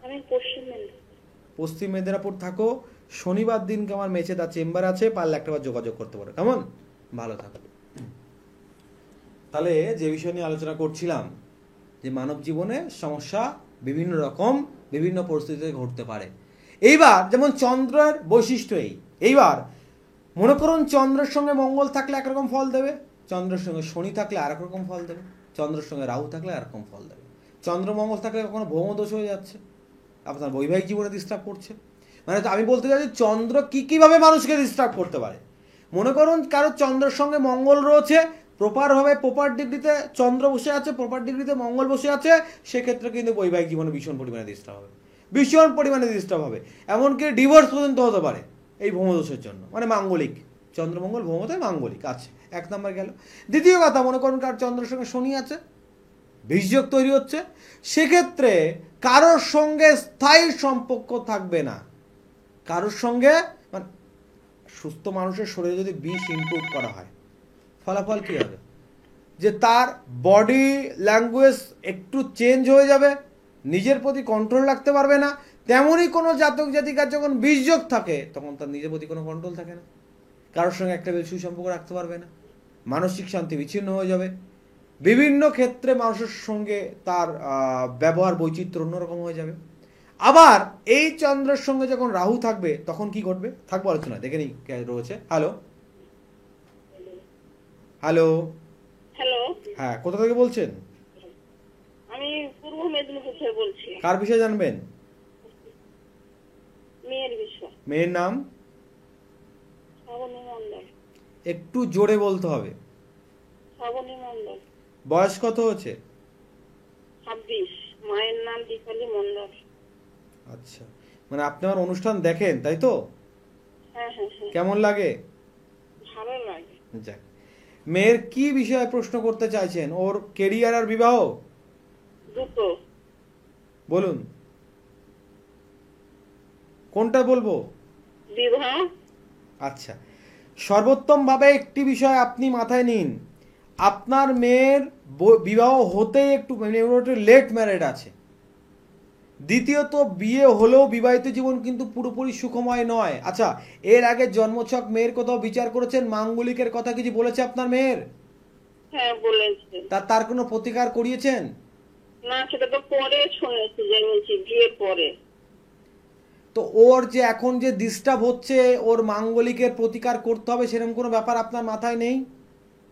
আমি পশ্চিম মেদিনীপুর। পশ্চিম মেদিনীপুর থাকো। শনিবার দিনকে আমার মেচেদা চেম্বার আছে, পারলে একটাবার যোগাযোগ করতে পারো। কেমন? ভালো থাকো। তাহলে যে বিষয় নিয়ে আলোচনা করছিলাম, যে মানব জীবনে সমস্যা বিভিন্ন রকম, বিভিন্ন পরিস্থিতিতে ঘটতে পারে। এইবার যেমন চন্দ্রের বৈশিষ্ট্য এইবার মনে করুন চন্দ্রের সঙ্গে মঙ্গল থাকলে একরকম ফল দেবে, চন্দ্রের সঙ্গে শনি থাকলে আর এক রকম ফল দেবে, চন্দ্রের সঙ্গে রাহু থাকলে আর রকম ফল দেবে। চন্দ্র মঙ্গল থাকলে কখনো ভৌমদোষ হয়ে যাচ্ছে, আপনার বৈবাহিক জীবনে ডিস্টার্ব করছে। মানে তো আমি বলতে চাই চন্দ্র কিভাবে মানুষকে ডিস্টার্ব করতে পারে। মনে করুন কারো চন্দ্রের সঙ্গে মঙ্গল রয়েছে, প্রপার ডিগ্রিতে চন্দ্র বসে আছে, প্রপার ডিগ্রিতে মঙ্গল বসে আছে, সেক্ষেত্রে কিন্তু বৈবাহিক জীবনে ভীষণ পরিমাণে ডিস্টার্ব হবে, ভীষণ পরিমাণে ডিস্টার্ব হবে। এমনকি ডিভোর্স পর্যন্ত হতে পারে এই ভৌমদোষের জন্য। মানে মাঙ্গলিক, চন্দ্রমঙ্গল ভৌমতে মাঙ্গলিক আছে, এক নম্বর গেল। দ্বিতীয় কথা, মনে করুন কার চন্দ্রের সঙ্গে শনি আছে, বীজযোগ তৈরি হচ্ছে, সেক্ষেত্রে কারোর সঙ্গে স্থায়ী সম্পর্ক থাকবে না। কারোর সঙ্গে, মানে সুস্থ মানুষের শরীরে যদি বিষ ইনপুট করা হয়, ফলাফল কী হবে? যে তার বডি ল্যাঙ্গুয়েজ একটু চেঞ্জ হয়ে যাবে, নিজের প্রতি কন্ট্রোল রাখতে পারবে না। তেমনই কোনো জাতক জাতিকার যখন বীজযোগ থাকে, তখন তার নিজের প্রতি কোনো কন্ট্রোল থাকে না। কারোর সঙ্গে একটা বেশি সুসম্পর্ক রাখতে পারবে না, মানসিক শান্তি বিচ্ছিন্ন হয়ে যাবে, বিভিন্ন ক্ষেত্রে মানুষের সঙ্গে তার ব্যবহার বৈচিত্র্য অন্যরকম হয়ে যাবে। আবার এই চন্দ্রের সঙ্গে যখন রাহু থাকবে তখন কি ঘটবে থাকবো আলোচনা, দেখে নিই কে রয়েছে। হ্যালো হ্যালো, হ্যালো, হ্যাঁ কোথা থেকে বলছেন? আমি পূর্ব মেদিনীপুর থেকে বলছি। কার বিষয়ে জানবেন? মেয়ের বিষয়। মেয়ের নাম শ্রাবণী মন্ডল। একটু জোরে বলতে হবে। শ্রাবণী মন্ডল। বয়স কত হচ্ছে? 26। মায়ের নাম দীপালি মন্ডল। আচ্ছা, মানে আপনি আমার অনুষ্ঠান দেখেন তাই তো? হ্যাঁ হ্যাঁ হ্যাঁ, কেমন লাগে? ভালো লাগে। যাক, মেয়ের কি বিষয়ে প্রশ্ন করতে চাইছেন? ওর কেরিয়ার আর বিবাহ দুটো। বলুন, কোনটা বলবো? বিবাহ। আচ্ছা, সর্বোত্তমভাবে একটি বিষয় আপনি মাথায় নিন, আপনার মেয়ের বিবাহ হতেই একটু লেট ম্যারেড আছে। দ্বিতীয়ত, বিয়ে হলেও বিবাহিত জীবন কিন্তু পুরোপুরি সুখময় নয়। আচ্ছা, এর আগে জন্মছক মেয়ের কোথাও বিচার করেছেন? মাঙ্গলিকের কথা কিছু বলেছে আপনার মেয়ের? হ্যাঁ বলেছে। তার কোনো প্রতিকার করিয়েছেন? না, সেটা তো পরে শুনেছি, জেনেছি বিয়ের পরে। তো ওর যে এখন যে ডিস্টার্ব হচ্ছে, ওর মাঙ্গলিকের প্রতিকার করতে হবে সেরকম কোনো ব্যাপার আপনার মাথায় নেই?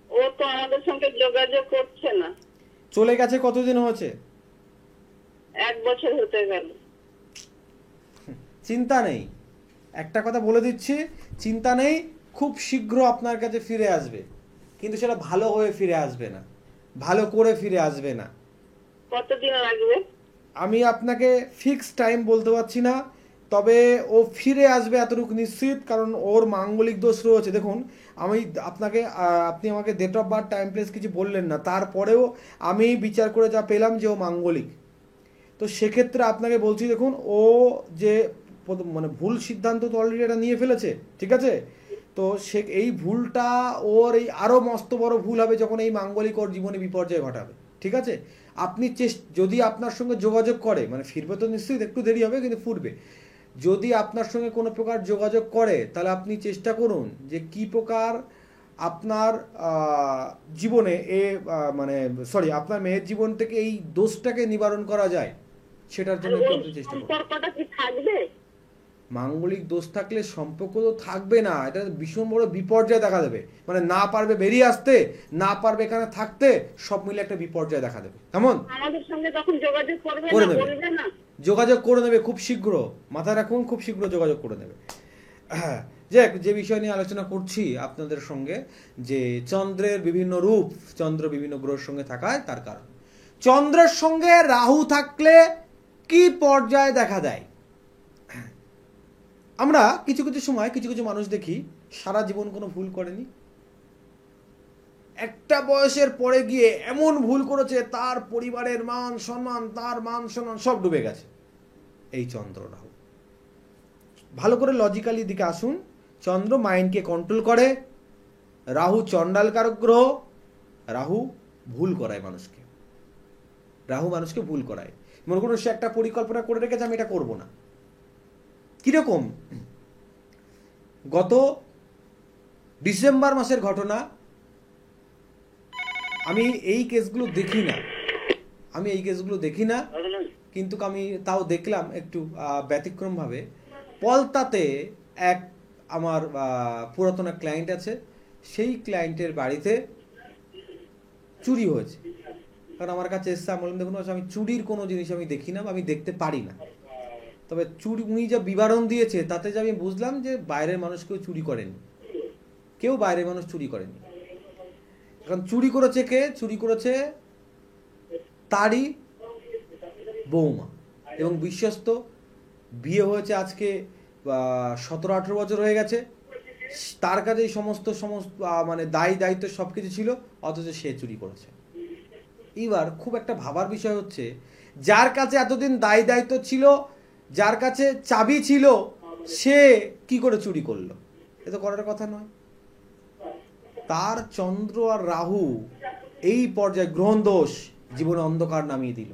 ও তো আমাদের সঙ্গে যোগাযোগ করছে না। চলে গেছে কতদিন হয়েছে? 1 বছর হতে গেল। চিন্তা নেই, একটা কথা বলে দিচ্ছি, চিন্তা নেই, খুব শীঘ্র আপনার কাছে ফিরে আসবে, কিন্তু সেটা ভালো হয়ে ফিরে আসবে না, ভালো করে ফিরে আসবে না। কতদিন লাগবে? আমি আপনাকে ফিক্সড টাইম বলতে পারছি না, তবে ও ফিরে আসবে এতটুকু নিশ্চিত, কারণ ওর মাঙ্গলিক দোষ রয়েছে। দেখুন, আমি আপনি আমাকে date of birth time place কিছু বললেন না, তারপরেও আমি বিচার করে যা পেলাম যে ও মাঙ্গলিক। তো সেক্ষেত্রে আপনাকে বলছি, দেখুন ও যে মানে ভুল সিদ্ধান্ত তো অলরেডি এটা নিয়ে ফেলেছে, ঠিক আছে? তো সে এই ভুলটা ওর এই আরও মস্ত বড় ভুল হবে যখন এই মাঙ্গলিক ওর জীবনে বিপর্যয় ঘটাবে, ঠিক আছে? আপনি যদি আপনার সঙ্গে যোগাযোগ করে, মানে ফিরবে তো নিশ্চয়ই, একটু দেরি হবে কিন্তু ফুরবে, যদি আপনার সঙ্গে কোনো প্রকার যোগাযোগ করে তাহলে আপনি চেষ্টা করুন যে কি প্রকার আপনার জীবনে মানে আপনার মেয়ের জীবন থেকে এই দোষটাকে নিবারণ করা যায়, সেটার জন্য একটু আপনি চেষ্টা করুন। সম্পর্কটা কি থাকবে? মাঙ্গলিক দোষ থাকলে সম্পর্ক তো থাকবে না, এটা ভীষণ বড় বিপর্যয় দেখা দেবে, মানে না পারবে বেরিয়ে আসতে, না পারবে এখানে থাকতে, সব মিলে একটা বিপর্যয় দেখা দেবে। কেমন? আমাদের সঙ্গে তখন যোগাযোগ করবে করে না, নেবে, বলবে না? যোগাযোগ করে নেবে খুব শীঘ্র, মাথায় রাখুন, খুব শীঘ্র যোগাযোগ করে নেবে। হ্যাঁ, যে বিষয় নিয়ে আলোচনা করছি আপনাদের সঙ্গে, যে চন্দ্রের বিভিন্ন রূপ, চন্দ্র বিভিন্ন গ্রহের সঙ্গে থাকায় তার কারণ। চন্দ্রের সঙ্গে রাহু থাকলে কি পর্যায়ে দেখা দেয়? আমরা কিছু কিছু সময় কিছু কিছু মানুষ দেখি সারা জীবন কোনো ভুল করেনি, একটা বয়সের পরে গিয়ে এমন ভুল করেছে তার পরিবারের মান সম্মান, তার মান সম্মান সব ডুবে গেছে। এই চন্দ্র রাহু, ভালো করে লজিক্যালি দিকে আসুন। চন্দ্র মাইন্ডকে কন্ট্রোল করে, রাহু চণ্ডাল কারক গ্রহ, রাহু ভুল করায় মানুষকে, রাহু মানুষকে ভুল করায়। মনে করুন সে একটা পরিকল্পনা করে রেখেছে আমি এটা করব না। কিরকম? গত ডিসেম্বর মাসের ঘটনা, আমি এই কেসগুলো দেখি না, কিন্তু আমি তাও দেখলাম একটু ব্যতিক্রমভাবে। পলতাতে এক আমার পুরাতন এক ক্লায়েন্ট আছে, সেই ক্লায়েন্টের বাড়িতে চুরি হয়েছে। কারণ আমার কাছে এসছে, আমি বললাম দেখুন আমি চুরির কোনো জিনিস আমি দেখি না, আমি দেখতে পারি না, তবে চুরি উনি যা বিবরণ দিয়েছে তাতে যে আমি বুঝলাম যে বাইরের মানুষ কেউ চুরি করেনি, কেউ বাইরের মানুষ চুরি করেনি। এখন চুরি করেছে কে? চুরি করেছে তারই বৌমা, এবং বিশ্বস্ত, বিয়ে হয়েছে আজকে 17-18 বছর হয়ে গেছে, তার কাছে এই সমস্ত মানে দায়িত্ব সব কিছু ছিল, অথচ সে চুরি করেছে। এবার খুব একটা ভাবার বিষয় হচ্ছে, যার কাছে এতদিন দায়িত্ব ছিল, যার কাছে চাবি ছিল, সে কি করে চুরি করলো? এ তো করার কথা নয়। তার চন্দ্র আর রাহু এই পর্যায়ে গ্রহণ দোষ জীবনে অন্ধকার নামিয়ে দিল।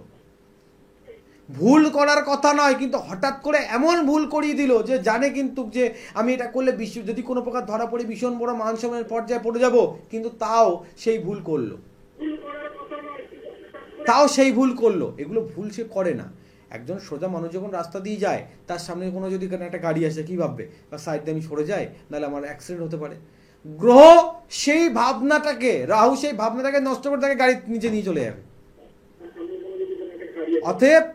ভুল করার কথা নয়, কিন্তু হঠাৎ করে এমন ভুল করিয়ে দিল যে জানে কিন্তু যে আমি এটা করলে যদি কোনো প্রকার ধরা পড়ে ভীষণ বড় মান সম্মানের পর্যায়ে পড়ে যাব, কিন্তু তাও সেই ভুল করলো, এগুলো ভুল সে করে না। একজন সোজা মানুষ যখন রাস্তা দিয়ে যায়, তার সামনে কোনো যদি একটা গাড়ি আসে, কী ভাববে, বা সাইড দিয়ে আমি সরে যাই, নাহলে আমার অ্যাক্সিডেন্ট হতে পারে। গ্রহ সেই ভাবনাটাকে, রাহু সেই ভাবনাটাকে নষ্ট করে তাকে গাড়ি নিচে নিয়ে চলে যাবে। অতএব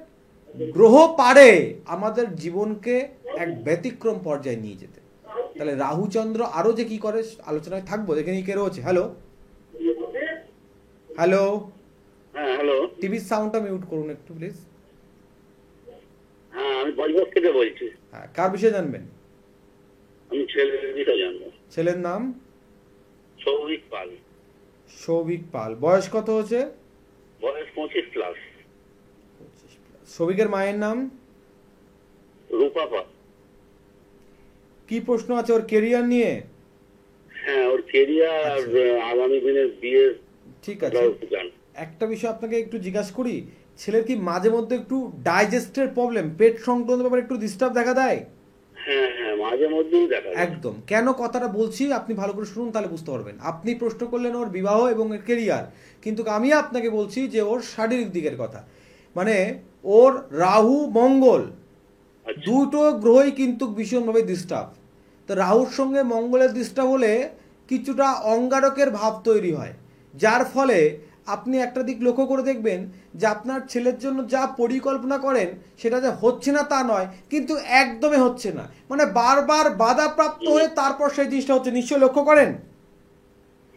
গ্রহ পারে আমাদের জীবনকে এক ব্যতিক্রম পর্যায়ে নিয়ে যেতে। তাহলে রাহু চন্দ্র আরো যে কি করে আলোচনায় থাকবো। দেখে নিয়ে কে রয়েছে। হ্যালো হ্যালো, হ্যাঁ হ্যালো, টিভির সাউন্ডটা মিউট করুন একটু প্লিজ। হ্যাঁ আমি বজবজ থেকে বলছি। হ্যাঁ, কার বিষয়ে জানবেন? আমি ছেলের বিষয়ে জানবো। ছেলের নাম? সৌভিক পাল। সৌভিক পাল। বয়স কত হচ্ছে? বয়স 25 প্লাস। সৌভিকের মায়ের নাম? রূপা পাল। কি প্রশ্ন আছে ওর কেরিয়ার নিয়ে? হ্যাঁ, ওর কেরিয়ার, আগামী দিনের বিয়ে। ঠিক আছে, একটা বিষয় আপনাকে একটু জিজ্ঞাসা করি, ছেলের কি মাঝে মধ্যে একটু ডাইজেস্টের প্রবলেম, পেট সংক্রান্ত ব্যাপারে একটু ডিস্টার্ব দেখা দেয়? হ্যাঁ হ্যাঁ, মাঝে মধ্যেই দেখা যায়। একদম। কেন কথাটা বলছি আপনি ভালো করে শুনুন, তাহলে বুঝতে পারবেন। আপনি প্রশ্ন করলেন ওর বিবাহ এবং এর কেরিয়ার, কিন্তু আমি আপনাকে বলছি যে ওর শারীরিক দিকের কথা। মানে ওর রাহু মঙ্গল দুটো গ্রহই কিন্তু ভীষণভাবে ডিস্টার্ব। তো রাহুর সঙ্গে মঙ্গলের ডিস্টার্ব হলে কিছুটা অঙ্গারকের ভাব তৈরি হয়, যার ফলে আপনি একটা দিক লক্ষ্য করে দেখবেন যে আপনার ছেলের জন্য যা পরিকল্পনা করেন সেটা যে হচ্ছে না তা নয়, কিন্তু একদমই হচ্ছে না, মানে বারবার বাধাপ্রাপ্ত হয়ে তারপর সেই জিনিসটা হচ্ছে। নিশ্চয়ই লক্ষ্য করেন।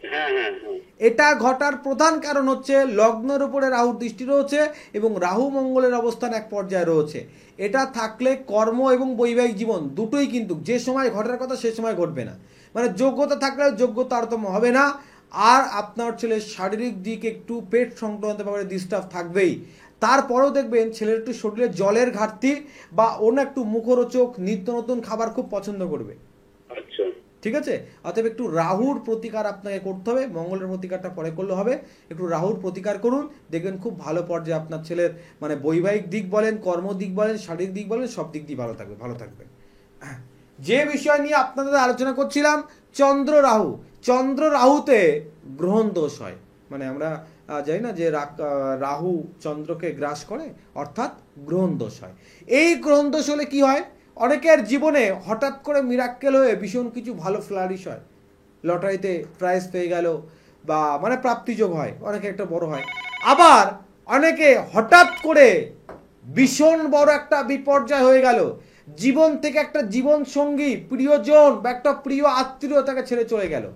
হ্যাঁ হ্যাঁ হ্যাঁ, এটা ঘটার প্রধান কারণ হচ্ছে লগ্নের উপরে রাহুর দৃষ্টি রয়েছে এবং রাহু মঙ্গলের অবস্থান এক পর্যায়ে রয়েছে। এটা থাকলে কর্ম এবং বৈবাহিক জীবন দুটোই কিন্তু যে সময় ঘটার কথা সে সময় ঘটবে না। মানে যোগ্যতা থাকলেও যোগ্যতা তারতম্য হবে না। আর আপনার ছেলের শারীরিক দিক একটু পেট সংক্রান্ত ব্যাপারে ডিস্টার্ব থাকবেই। তারপরেও দেখবেন ছেলের একটু শরীরে জলের ঘাটতি বা অন্য একটু মুখরোচক নিত্য নতুন খাবার খুব পছন্দ করবে। আচ্ছা ঠিক আছে, অতএব একটু রাহুর প্রতিকার আপনাকে করতে হবে, মঙ্গলের প্রতিকারটা পরে করলে হবে। একটু রাহুর প্রতিকার করুন, দেখবেন খুব ভালো পর্যায়ে আপনার ছেলের মানে বৈবাহিক দিক বলেন, কর্ম দিক বলেন, শারীরিক দিক বলেন, সব দিক দিয়ে ভালো থাকবেন। যে বিষয় নিয়ে আপনাদের আলোচনা করছিলাম, চন্দ্র রাহু। চন্দ্র রাহুতে গ্রহণ দোষ হয়, মানে আমরা জানি না যে রাহু চন্দ্রকে গ্রাস করে, অর্থাৎ গ্রহণ দোষ হয়। এই গ্রহণ দোষ হলে কি হয়, অনেকের জীবনে হঠাৎ করে মিরাক্কেল হয়ে ভীষণ কিছু ভালো ফ্লারিশ হয়, লটারিতে প্রাইজ পেয়ে গেল বা মানে প্রাপ্তিযোগ হয়, অনেকে একটা বড় হয়। আবার অনেকে হঠাৎ করে ভীষণ বড় একটা বিপর্যয় হয়ে গেল, জীবন থেকে একটা জীবন সঙ্গী, প্রিয়জন বা একটা প্রিয় আত্মীয় তাকে ছেড়ে চলে গেল,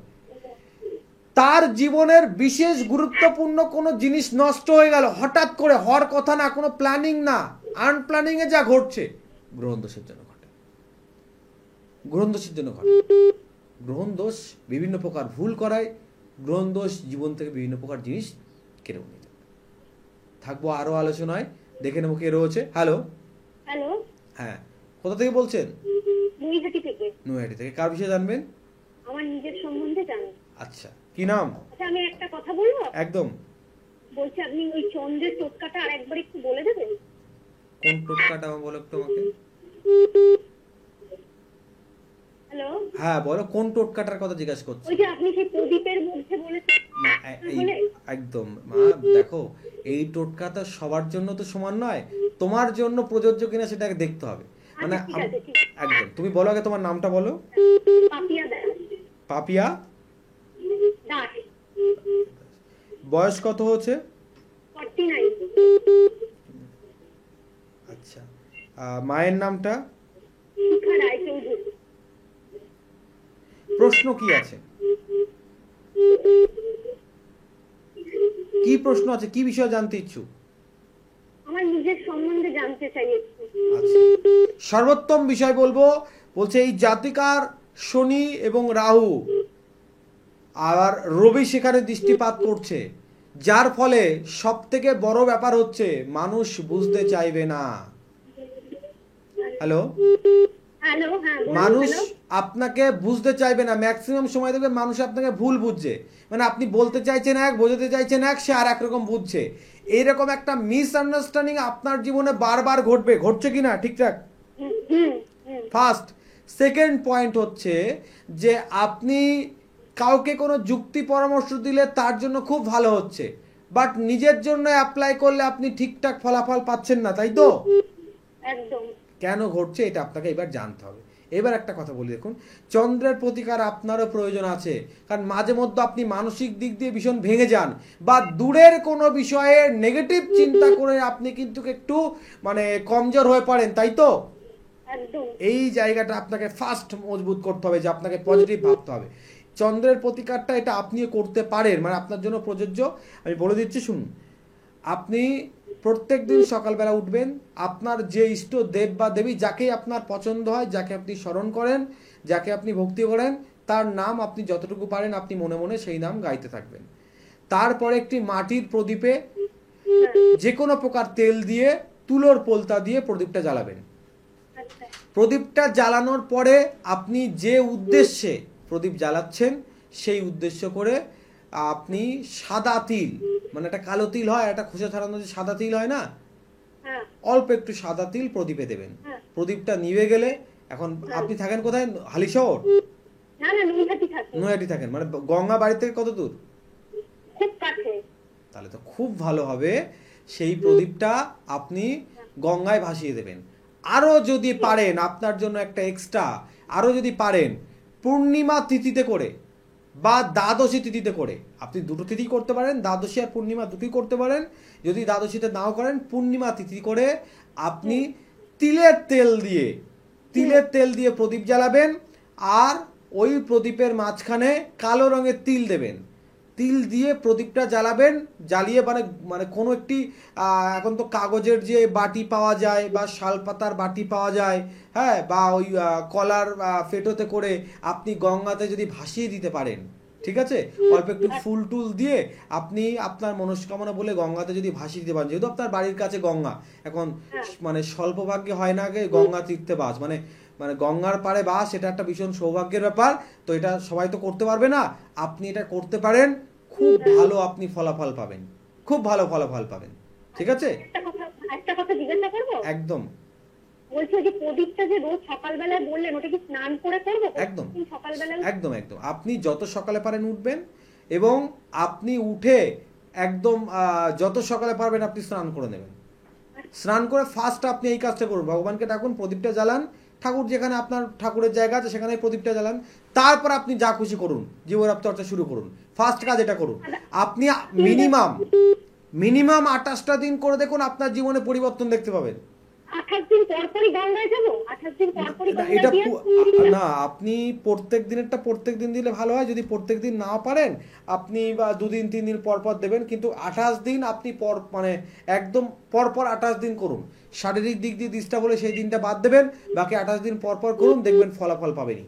তার জীবনের বিশেষ গুরুত্বপূর্ণ কোনো জিনিস নষ্ট হয়ে গেল হঠাৎ করে, হওয়ার কথা না, কোনো প্ল্যানিং না, আনপ্ল্যানিং এ যা ঘটছে, গ্রহণ দোষের জন্য ঘটে। গ্রহণ দোষের জন্য ঘটে। গ্রহণ দোষ বিভিন্ন প্রকার ভুল করায়, গ্রহণ দোষ জীবন থেকে বিভিন্ন প্রকার জিনিস কেড়ে নিতে। থাকবো আরো আলোচনায়, দেখে নেবো কে রয়েছে। হ্যালো হ্যালো, হ্যাঁ, কোথা থেকে বলছেন? নৈহাটি থেকে। নৈহাটি থেকে। কার বিষয়ে জানবেন? আমার নিজের সম্বন্ধে জানেন। আচ্ছা, কি নাম? আচ্ছা, আমি একটা কথা বলবো। একদম। বলছি, আপনি ওই চন্দ্রের টোটকাটা আর একবার একটু বলে দেবেন? কোন টোটকাটা বলো একটু আমাকে। হ্যালো, হ্যাঁ বলো, কোন টোটকাটার কথা জিজ্ঞাসা করছো? ওই যে আপনি সেই প্রদীপের মধ্যে বলেছেন। না, একদম মা, দেখো এই টোটকা তো সবার জন্য তো সমান নয়, তোমার জন্য প্রযোজ্য কিনা সেটাকে দেখতে হবে। মানে ঠিক আছে, ঠিক আছে। একদম, তুমি বলো আগে তোমার নামটা বলো। পাপিয়া দাস। পাপিয়া দাস। বয়স কত হচ্ছে? 49। আচ্ছা, মায়ের নামটা? শিখা রায়চৌধুরী। প্রশ্ন কি আছে? কি প্রশ্ন আছে, কি বিষয় জানতে ইচ্ছুক? আমার নিজের সম্বন্ধে জানতে চাই একটু। আচ্ছা, সর্বোত্তম বিষয় বলবো। বলছে এই জাতিকার শনি এবং রাহু আর রবি সেখানে দৃষ্টিপাত করছে, যার ফলে সব থেকে বড় ব্যাপার হচ্ছে মানুষ বুঝতে চাইবে না। হ্যালো, হ্যালো, হ্যাঁ বলুন। মানুষ হ্যালো। আপনাকে বুঝতে চাইবে না, ম্যাক্সিমাম সময় দেখবে মানুষ আপনাকে ভুল বুঝছে, মানে আপনি বলতে চাইছেন এক, বোঝাতে চাইছেন এক, সে আর একরকম বুঝছে। এইরকম একটা মিসআন্ডারস্ট্যান্ডিং আপনার জীবনে বারবার ঘটবে, ঘটছে কিনা ঠিকঠাক? ফার্স্ট। সেকেন্ড পয়েন্ট হচ্ছে যে আপনি কাউকে কোনো যুক্তি পরামর্শ দিলে তার জন্য খুব ভালো হচ্ছে, বাট নিজের জন্য অ্যাপ্লাই করলে আপনি ঠিকঠাক ফলাফল পাচ্ছেন না, তাই তো? একদম। কেন ঘটছে এটা আপনাকে এবার জানতে হবে। এবার একটা কথা বলি, দেখুন চন্দ্রের প্রতিকার আপনারও প্রয়োজন আছে, কারণ মাঝে মধ্যে আপনি মানসিক দিক দিয়ে ভীষণ ভেঙে যান, বা দূরের কোনো বিষয়ে নেগেটিভ চিন্তা করে আপনি কিন্তু একটু মানে কমজোর হয়ে পড়েন, তাই তো? একদম। এই জায়গাটা আপনাকে ফার্স্ট মজবুত করতে হবে, যে আপনাকে পজিটিভ ভাবতে হবে। চন্দ্রের প্রতিকারটা এটা আপনিও করতে পারেন, মানে আপনার জন্য প্রযোজ্য। আমি বলে দিচ্ছি, শুনুন। আপনি প্রত্যেক দিন সকালবেলা উঠবেন, আপনার যে ইষ্ট দেব বা দেবী যাকেই আপনার পছন্দ হয়, যাকে আপনি স্মরণ করেন, যাকে আপনি ভক্তি করেন, তার নাম আপনি যতটুকু পারেন আপনি মনে মনে সেই নাম গাইতে থাকবেন। তারপরে একটি মাটির প্রদীপে যে কোনো প্রকার তেল দিয়ে, তুলোর পোলতা দিয়ে প্রদীপটা জ্বালাবেন। আচ্ছা। প্রদীপটা জ্বালানোর পরে আপনি যে উদ্দেশ্যে প্রদীপ জ্বালাচ্ছেন সেই উদ্দেশ্য করে আপনি সাদা তিল, মানে একটা কালো তিল হয়, একটা খোসা ছাড়ানো যে সাদা তিল হয় না, হ্যাঁ। অল্প একটু সাদা তিল প্রদীপে দেবেন। হ্যাঁ। প্রদীপটা নিভে গেলে, এখন আপনি থাকেন কোথায়? হালিশহর? না না, নৈহাটি থাকি। নৈহাটি থাকেন, মানে গঙ্গা বাড়ি থেকে কত দূর? খুব কাছে। তাহলে তো খুব ভালো হবে, সেই প্রদীপটা আপনি গঙ্গায় ভাসিয়ে দেবেন। আরও যদি পারেন, আপনার জন্য একটা এক্সট্রা, আরও যদি পারেন পূর্ণিমা তিথিতে করে বা দ্বাদশী তিথিতে করে, আপনি দুটো তিথি করতে পারেন, দ্বাদশী আর পূর্ণিমা দুটোই করতে পারেন। যদি দ্বাদশীতে নাও করেন, পূর্ণিমা তিথি করে আপনি তিলের তেল দিয়ে প্রদীপ জ্বালাবেন, আর ওই প্রদীপের মাঝখানে কালো রঙের তিল দেবেন। তিল দিয়ে প্রদীপটা জ্বালাবেন, জ্বালিয়ে মানে কোনো একটি এখন তো কাগজের যে বাটি পাওয়া যায় বা শালপাতার বাটি পাওয়া যায়, হ্যাঁ, বা ওই কলার ফেটোতে করে আপনি গঙ্গাতে যদি ভাসিয়ে দিতে পারেন, ঠিক আছে, অল্প একটু ফুল টুল দিয়ে আপনি আপনার মনস্কামনা বলে গঙ্গাতে যদি ভাসিয়ে দিতে পারেন, যেহেতু আপনার বাড়ির কাছে গঙ্গা, এখন মানে স্বল্পভাগ্যে হয় না গে গঙ্গা তীর্থে বাস, মানে গঙ্গার পাড়ে বাস, এটা একটা ভীষণ সৌভাগ্যের ব্যাপার। তো এটা সবাই তো করতে পারবে না, আপনি এটা করতে পারেন, খুব ভালো আপনি ফলাফল পাবেন, খুব ভালো ফলাফল পাবেন, ঠিক আছে? একটা কথা জিজ্ঞাসা করবো? একদম। বলছি যে প্রদীপটা যে রোজ সকালবেলায় বললেন, ওটা কি স্নান করে করবো? একদম সকালবেলায় একদম একদম আপনি যত সকালে পারেন উঠবেন, এবং আপনি উঠে একদম যত সকালে পারবেন আপনি স্নান করে নেবেন। স্নান করে ফার্স্ট আপনি এই কাজটা করুন, ভগবানকে ডাকুন, প্রদীপটা জ্বালান, ঠাকুর যেখানে আপনার ঠাকুরের জায়গা আছে সেখানে প্রদীপটা জ্বালান, তারপর আপনি যা খুশি করুন, জীবরাপ চর্চা শুরু করুন। ফার্স্ট কাজ এটা করুন। আপনি মিনিমাম 28টা দিন করে দেখুন, আপনার জীবনে পরিবর্তন দেখতে পাবেন। 28 দিন পরপরই গঙ্গায় যাবো? 28 দিন পরপরই না, গঙ্গায় এটা দিয়ে না, আপনি প্রত্যেক দিনেরটা প্রত্যেক দিন দিলে ভালো হয়। যদি প্রত্যেক দিন না পারেন, আপনি বা 2 দিন 3 দিন পর পর দেবেন, কিন্তু 28 দিন আপনি মানে একদম পরপর 28 দিন করুন। শারীরিক দিক দিয়ে ডিস্টার্ব হলে সেই দিনটা বাদ দেবেন, বাকি 28 দিন পর পর করুন, দেখবেন ফলাফল পাবেনই।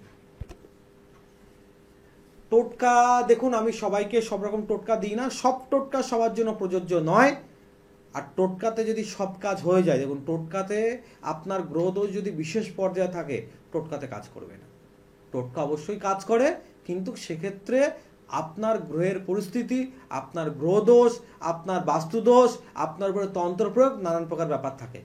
টোটকা দেখুন, আমি সবাইকে সব রকম টোটকা দিই না, সব টোটকা সবার জন্য প্রযোজ্য নয়। আর টোটকাতে যদি সব কাজ হয়ে যায়, দেখুন টোটকাতে আপনার গ্রহদোষ যদি বিশেষ পর্যায়ে থাকে, টোটকাতে কাজ করবে না। টোটকা অবশ্যই কাজ করে, কিন্তু সেক্ষেত্রে আপনার গ্রহের পরিস্থিতি, আপনার গ্রহদোষ, আপনার বাস্তুদোষ, আপনার উপরে তন্ত্র প্রয়োগ, নানান প্রকার ব্যাপার থাকে।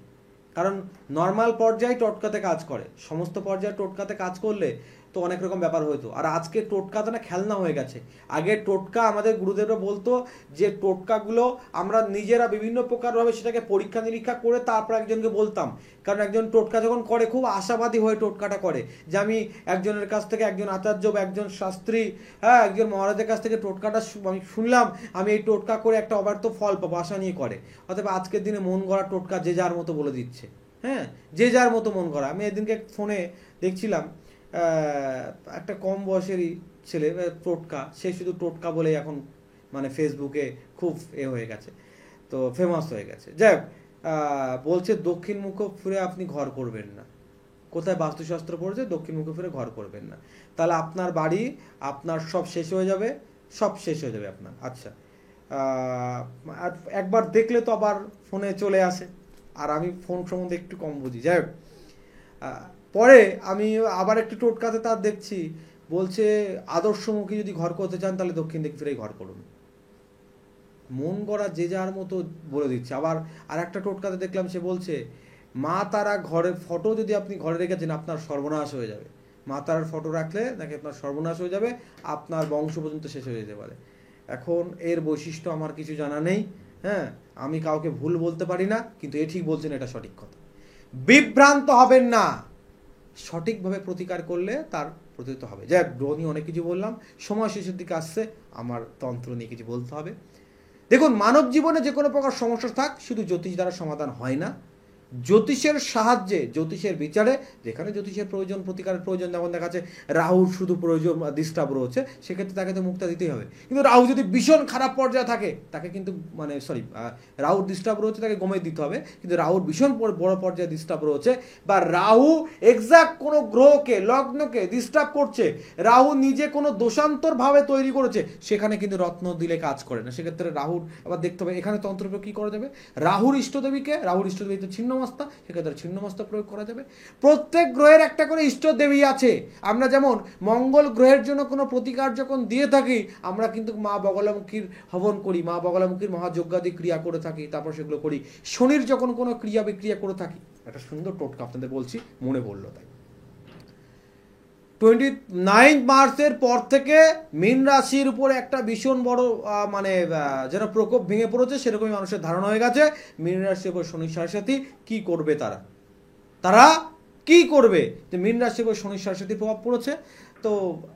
কারণ নর্মাল পর্যায়ে টোটকাতে কাজ করে, সমস্ত পর্যায়ে টোটকাতে কাজ করলে তো অনেক রকম ব্যাপার হতো। আর আজকে টোটকাতে না খেলনা হয়ে গেছে। আগে টোটকা আমাদের গুরুদেবরা বলতো যে টোটকাগুলো আমরা নিজেরা বিভিন্ন প্রকারভাবে সেটাকে পরীক্ষা নিরীক্ষা করে তারপর একজনকে বলতাম। কারণ একজন টোটকা যখন করে খুব আশাবাদী হয়ে টোটকাটা করে, যে আমি একজনের কাছ থেকে, একজন আচার্য বা একজন শাস্ত্রী, হ্যাঁ, একজন মহারাজের কাছ থেকে টোটকাটা আমি শুনলাম, আমি এই টোটকা করে একটা অবার্ত ফল পাবো, আশা নিয়ে করে। অথবা আজকের দিনে মন গড়া টোটকা যে যার মতো বলে দিচ্ছে, হ্যাঁ, যে যার মতো মন করা। আমি এদিনকে ফোনে দেখছিলাম, একটা কম বয়সেরই ছেলে, টোটকা, সে শুধু টোটকা বলে এখন মানে ফেসবুকে খুব হয়ে গেছে, তো ফেমাস হয়ে গেছে। যাই হোক, বলছে দক্ষিণ মুখ ফিরে আপনি ঘর করবেন না। কোথায় বাস্তুশাস্ত্র পড়ছে দক্ষিণ মুখে ফিরে ঘর করবেন না? তাহলে আপনার বাড়ি, আপনার সব শেষ হয়ে যাবে, সব শেষ হয়ে যাবে আপনার। আচ্ছা, আর একবার দেখলে তো আবার ফোনে চলে আসে, আর আমি ফোন সম্বন্ধে একটু কম বুঝি। যাই হোক, পরে আমি আবার একটু টোটকাতে তার দেখছি, বলছে আদর্শমুখী যদি ঘর করতে চান তাহলে দক্ষিণ দিক ফিরেই ঘর করুন। মন গড়া যে যার মতো বলে দিচ্ছে। আবার আর একটা টোটকাতে দেখলাম সে বলছে মা তারা ঘরের ফটো যদি আপনি ঘরে রেখেছেন আপনার সর্বনাশ হয়ে যাবে, মা তারার ফটো রাখলে নাকি আপনার সর্বনাশ হয়ে যাবে, আপনার বংশ পর্যন্ত শেষ হয়ে যেতে পারে। এখন এর বৈশিষ্ট্য আমার কিছু জানা নেই, হ্যাঁ, আমি কাউকে ভুল বলতে পারি না, কিন্তু এ ঠিক বলছেন, এটা সঠিক কথা। বিভ্রান্ত হবেন না, সঠিকভাবে প্রতিকার করলে তার প্রতিহত হবে। যাই হোক, গ্রহ নিয়ে অনেক কিছু বললাম, সময় শেষের দিকে আসছে, আমার তন্ত্র নিয়ে কিছু বলতে হবে। দেখুন, মানব জীবনে যে কোনো প্রকার সমস্যা থাক শুধু জ্যোতিষ দ্বারা সমাধান হয় না, জ্যোতিষের সাহায্যে, জ্যোতিষের বিচারে, যেখানে জ্যোতিষের প্রয়োজন, প্রতিকারের প্রয়োজন, যেমন দেখা যাচ্ছে রাহুর শুধু প্রয়োজন ডিস্টার্ব রয়েছে, সেক্ষেত্রে তাকে তো মুক্তা দিতেই হবে। কিন্তু রাহু যদি ভীষণ খারাপ পর্যায়ে থাকে তাকে কিন্তু রাহুর ডিস্টার্ব রয়েছে, তাকে গমে দিতে হবে। কিন্তু রাহুর ভীষণ বড় পর্যায়ে ডিস্টার্ব রয়েছে, বা রাহু এক্সাক্ট কোনো গ্রহকে, লগ্নকে ডিস্টার্ব করছে, রাহু নিজে কোনো দোষান্তর ভাবে তৈরি করেছে, সেখানে কিন্তু রত্ন দিলে কাজ করে না। সেক্ষেত্রে রাহুর আবার দেখতে হবে এখানে তন্ত্রপ্রয়োগ কী করা যাবে। রাহুর ইষ্টদেবীকে, রাহুর ইষ্টদেবী তো ছিন্নমস্তা, সেক্ষেত্রে ছিন্নমস্তা প্রয়োগ করা যাবে। প্রত্যেক গ্রহের একটা করে ইষ্টদেবী আছে। আমরা যেমন মঙ্গল গ্রহের জন্য কোনো প্রতিকার যখন দিয়ে থাকি, আমরা কিন্তু মা বগলামুখীর হবন করি, মা বগলামুখীর মহাযজ্ঞাদি ক্রিয়া করে থাকি, তারপর সেগুলো করি। শনির যখন কোনো ক্রিয়া বিক্রিয়া করে থাকি, একটা সুন্দর টোটকা আপনাদের বলছি, মনে পড়লো তাই। 29 মার্চের পর থেকে মীন রাশির উপরে একটা ভীষণ বড় যেন প্রকোপ ভেঙে পড়েছে, সেরকমই মানুষের ধারণা হয়ে গেছে। মীন রাশির উপর শনি সাড়ে কি করবে, তারা কি করবে, যে মীন রাশির উপর শনি সাড়ে প্রভাব পড়েছে। তো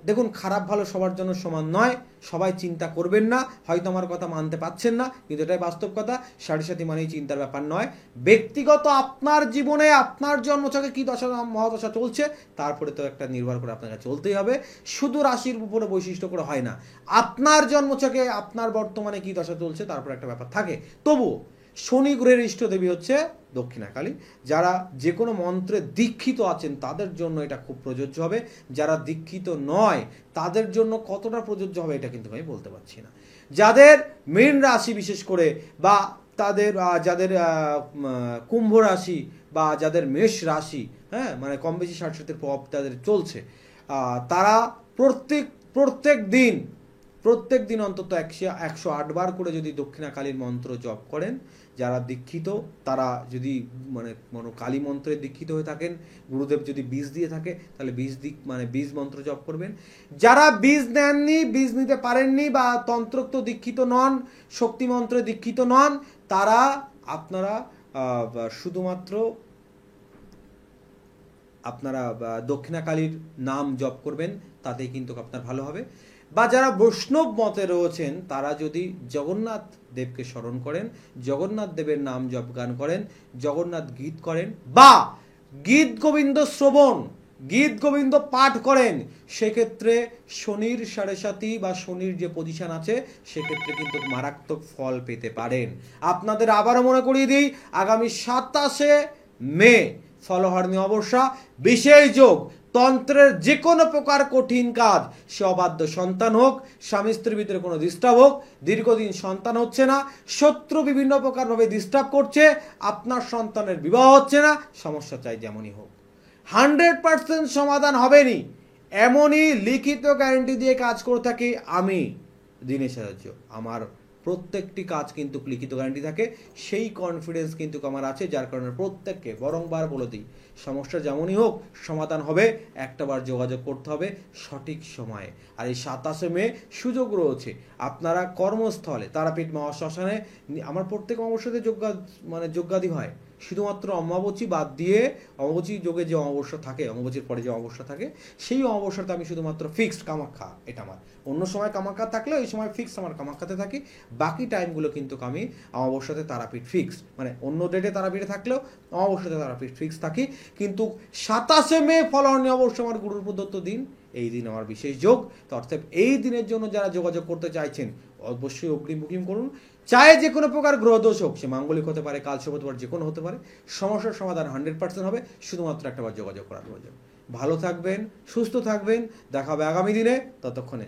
দেখুন, খারাপ ভালো সবার জন্য সমান নয়, সবাই চিন্তা করবেন না, হয়তো আমার কথা মানতে পাচ্ছেন না, কিন্তু এটাই বাস্তব কথা। সাড়ে মানেই চিন্তার ব্যাপার নয়। ব্যক্তিগত আপনার জীবনে আপনার জন্মছকে কি দশা মহাদশা চলছে, তারপরে তো একটা নির্ভর করে আপনাকে চলতেই হবে। শুধু রাশির উপরে বৈশিষ্ট্য করে হয় না, আপনার জন্মছকে আপনার বর্তমানে কি দশা চলছে তারপরে একটা ব্যাপার থাকে। তবু শনি গ্রহের ইষ্টদেবী হচ্ছে দক্ষিণাকালী। যারা যে কোনো মন্ত্রে দীক্ষিত আছেন তাদের জন্য এটা খুব প্রযোজ্য হবে। যারা দীক্ষিত নয় তাদের জন্য কতটা প্রযোজ্য হবে এটা কিন্তু আমি বলতে পারছি না। যাদের মীন রাশি বিশেষ করে, বা যাদের কুম্ভ রাশি, বা যাদের মেষ রাশি, হ্যাঁ, মানে কম বেশি সাড়ে প্রভাব তাদের চলছে, তারা প্রত্যেক দিন অন্তত 108 বার করে যদি দক্ষিণাকালীর মন্ত্র জপ করেন, যারা দীক্ষিত তারা যদি কালী মন্ত্রে দীক্ষিত হয়ে থাকেন, গুরুদেব যদি বীজ দিয়ে থাকে তাহলে বীজ মন্ত্র জপ করবেন। যারা বীজ নেননি, বীজ নিতে পারেননি, বা তন্ত্রোক্ত দীক্ষিত নন, শক্তি মন্ত্রে দীক্ষিত নন, আপনারা শুধুমাত্র দক্ষিণাকালীর নাম জপ করবেন, তাতেই কিন্তু আপনার ভালো হবে। বা যারা বৈষ্ণব মতে রয়েছেন তারা যদি জগন্নাথ দেবকে স্মরণ করেন, জগন্নাথ দেবের নাম জপ গান করেন, জগন্নাথ গীত করেন, বা গীত গোবিন্দ শ্রবণ, গীত গোবিন্দ পাঠ করেন, সেক্ষেত্রে শনির সাড়ে বা শনির যে পজিশন আছে সেক্ষেত্রে কিন্তু মারাত্মক ফল পেতে পারেন। আপনাদের আবারও মনে করিয়ে দিই, আগামী 27 মে ফলহারণী অমাবস্যা, বিশেষ যোগ, তন্ত্রের যে কোনো প্রকার কঠিন কাজ, সে অবাধ্য সন্তান হোক, স্বামী স্ত্রীর ভিতরে কোনো ডিস্টার্ব হোক, দীর্ঘদিন সন্তান হচ্ছে না, শত্রু বিভিন্ন প্রকারভাবে ডিস্টার্ব করছে, আপনার সন্তানের বিবাহ হচ্ছে না, সমস্যা চাই যেমনই হোক, 100% সমাধান হবেনি, এমনই লিখিত গ্যারান্টি দিয়ে কাজ করে থাকি আমি, দীনেশ আচার্য। আমার প্রত্যেকটি কাজ কিন্তু লিখিত গ্যারান্টি থাকে, সেই কনফিডেন্স কিন্তু আমার আছে, যার কারণে প্রত্যেককে বারংবার বলে দিই, সমস্যা যেমনই হোক সমাধান হবে, একটাবার যোগাযোগ করতে হবে সঠিক সময়ে। আর এই 27 মে সুযোগ রয়েছে, আপনারা কর্মস্থলে তারাপীঠ মহাশ্মশানে, আমার প্রত্যেক অমাবস্যাতে যজ্ঞাদি হয়, শুধুমাত্র অমাবস্যা বাদ দিয়ে, অমাবস্যা যোগে যে অমাবস্যা থাকে, অমাবস্যার পরে যে অমাবস্যা থাকে, সেই অমাবস্যাতে আমি শুধুমাত্র ফিক্সড কামাখ্যা, এটা আমার অন্য সময় কামাখ্যা থাকলে ওই সময় ফিক্স আমার কামাখ্যাতে থাকি, বাকি টাইমগুলো কিন্তু আমি অমাবস্যাতে তারাপীঠ ফিক্স, অন্য ডেটে তারাপীঠে থাকলেও অমাবস্যাতে তারাপীঠ ফিক্স থাকি। কিন্তু 27 মে ফলহারণী অমাবস্যা আমার গুরুর প্রদত্ত দিন, এই দিন আমার বিশেষ যোগ। তো অর্থাৎ এই দিনের জন্য যারা যোগাযোগ করতে চাইছেন অবশ্যই অগ্রিম বুকিং করুন। চাहे যে কোনো প্রকার গ্রহদোষ হোক, সে মাঙ্গলিক হতে পারে, কালসর্প হতে পারে, যে কোনো হতে পারে, সমস্যার সমাধান 100% হবে, শুধুমাত্র একটাবার যোগাযোগ করার প্রয়োজন। ভালো থাকবেন, সুস্থ থাকবেন, দেখা হবে আগামী দিনে, ততক্ষণে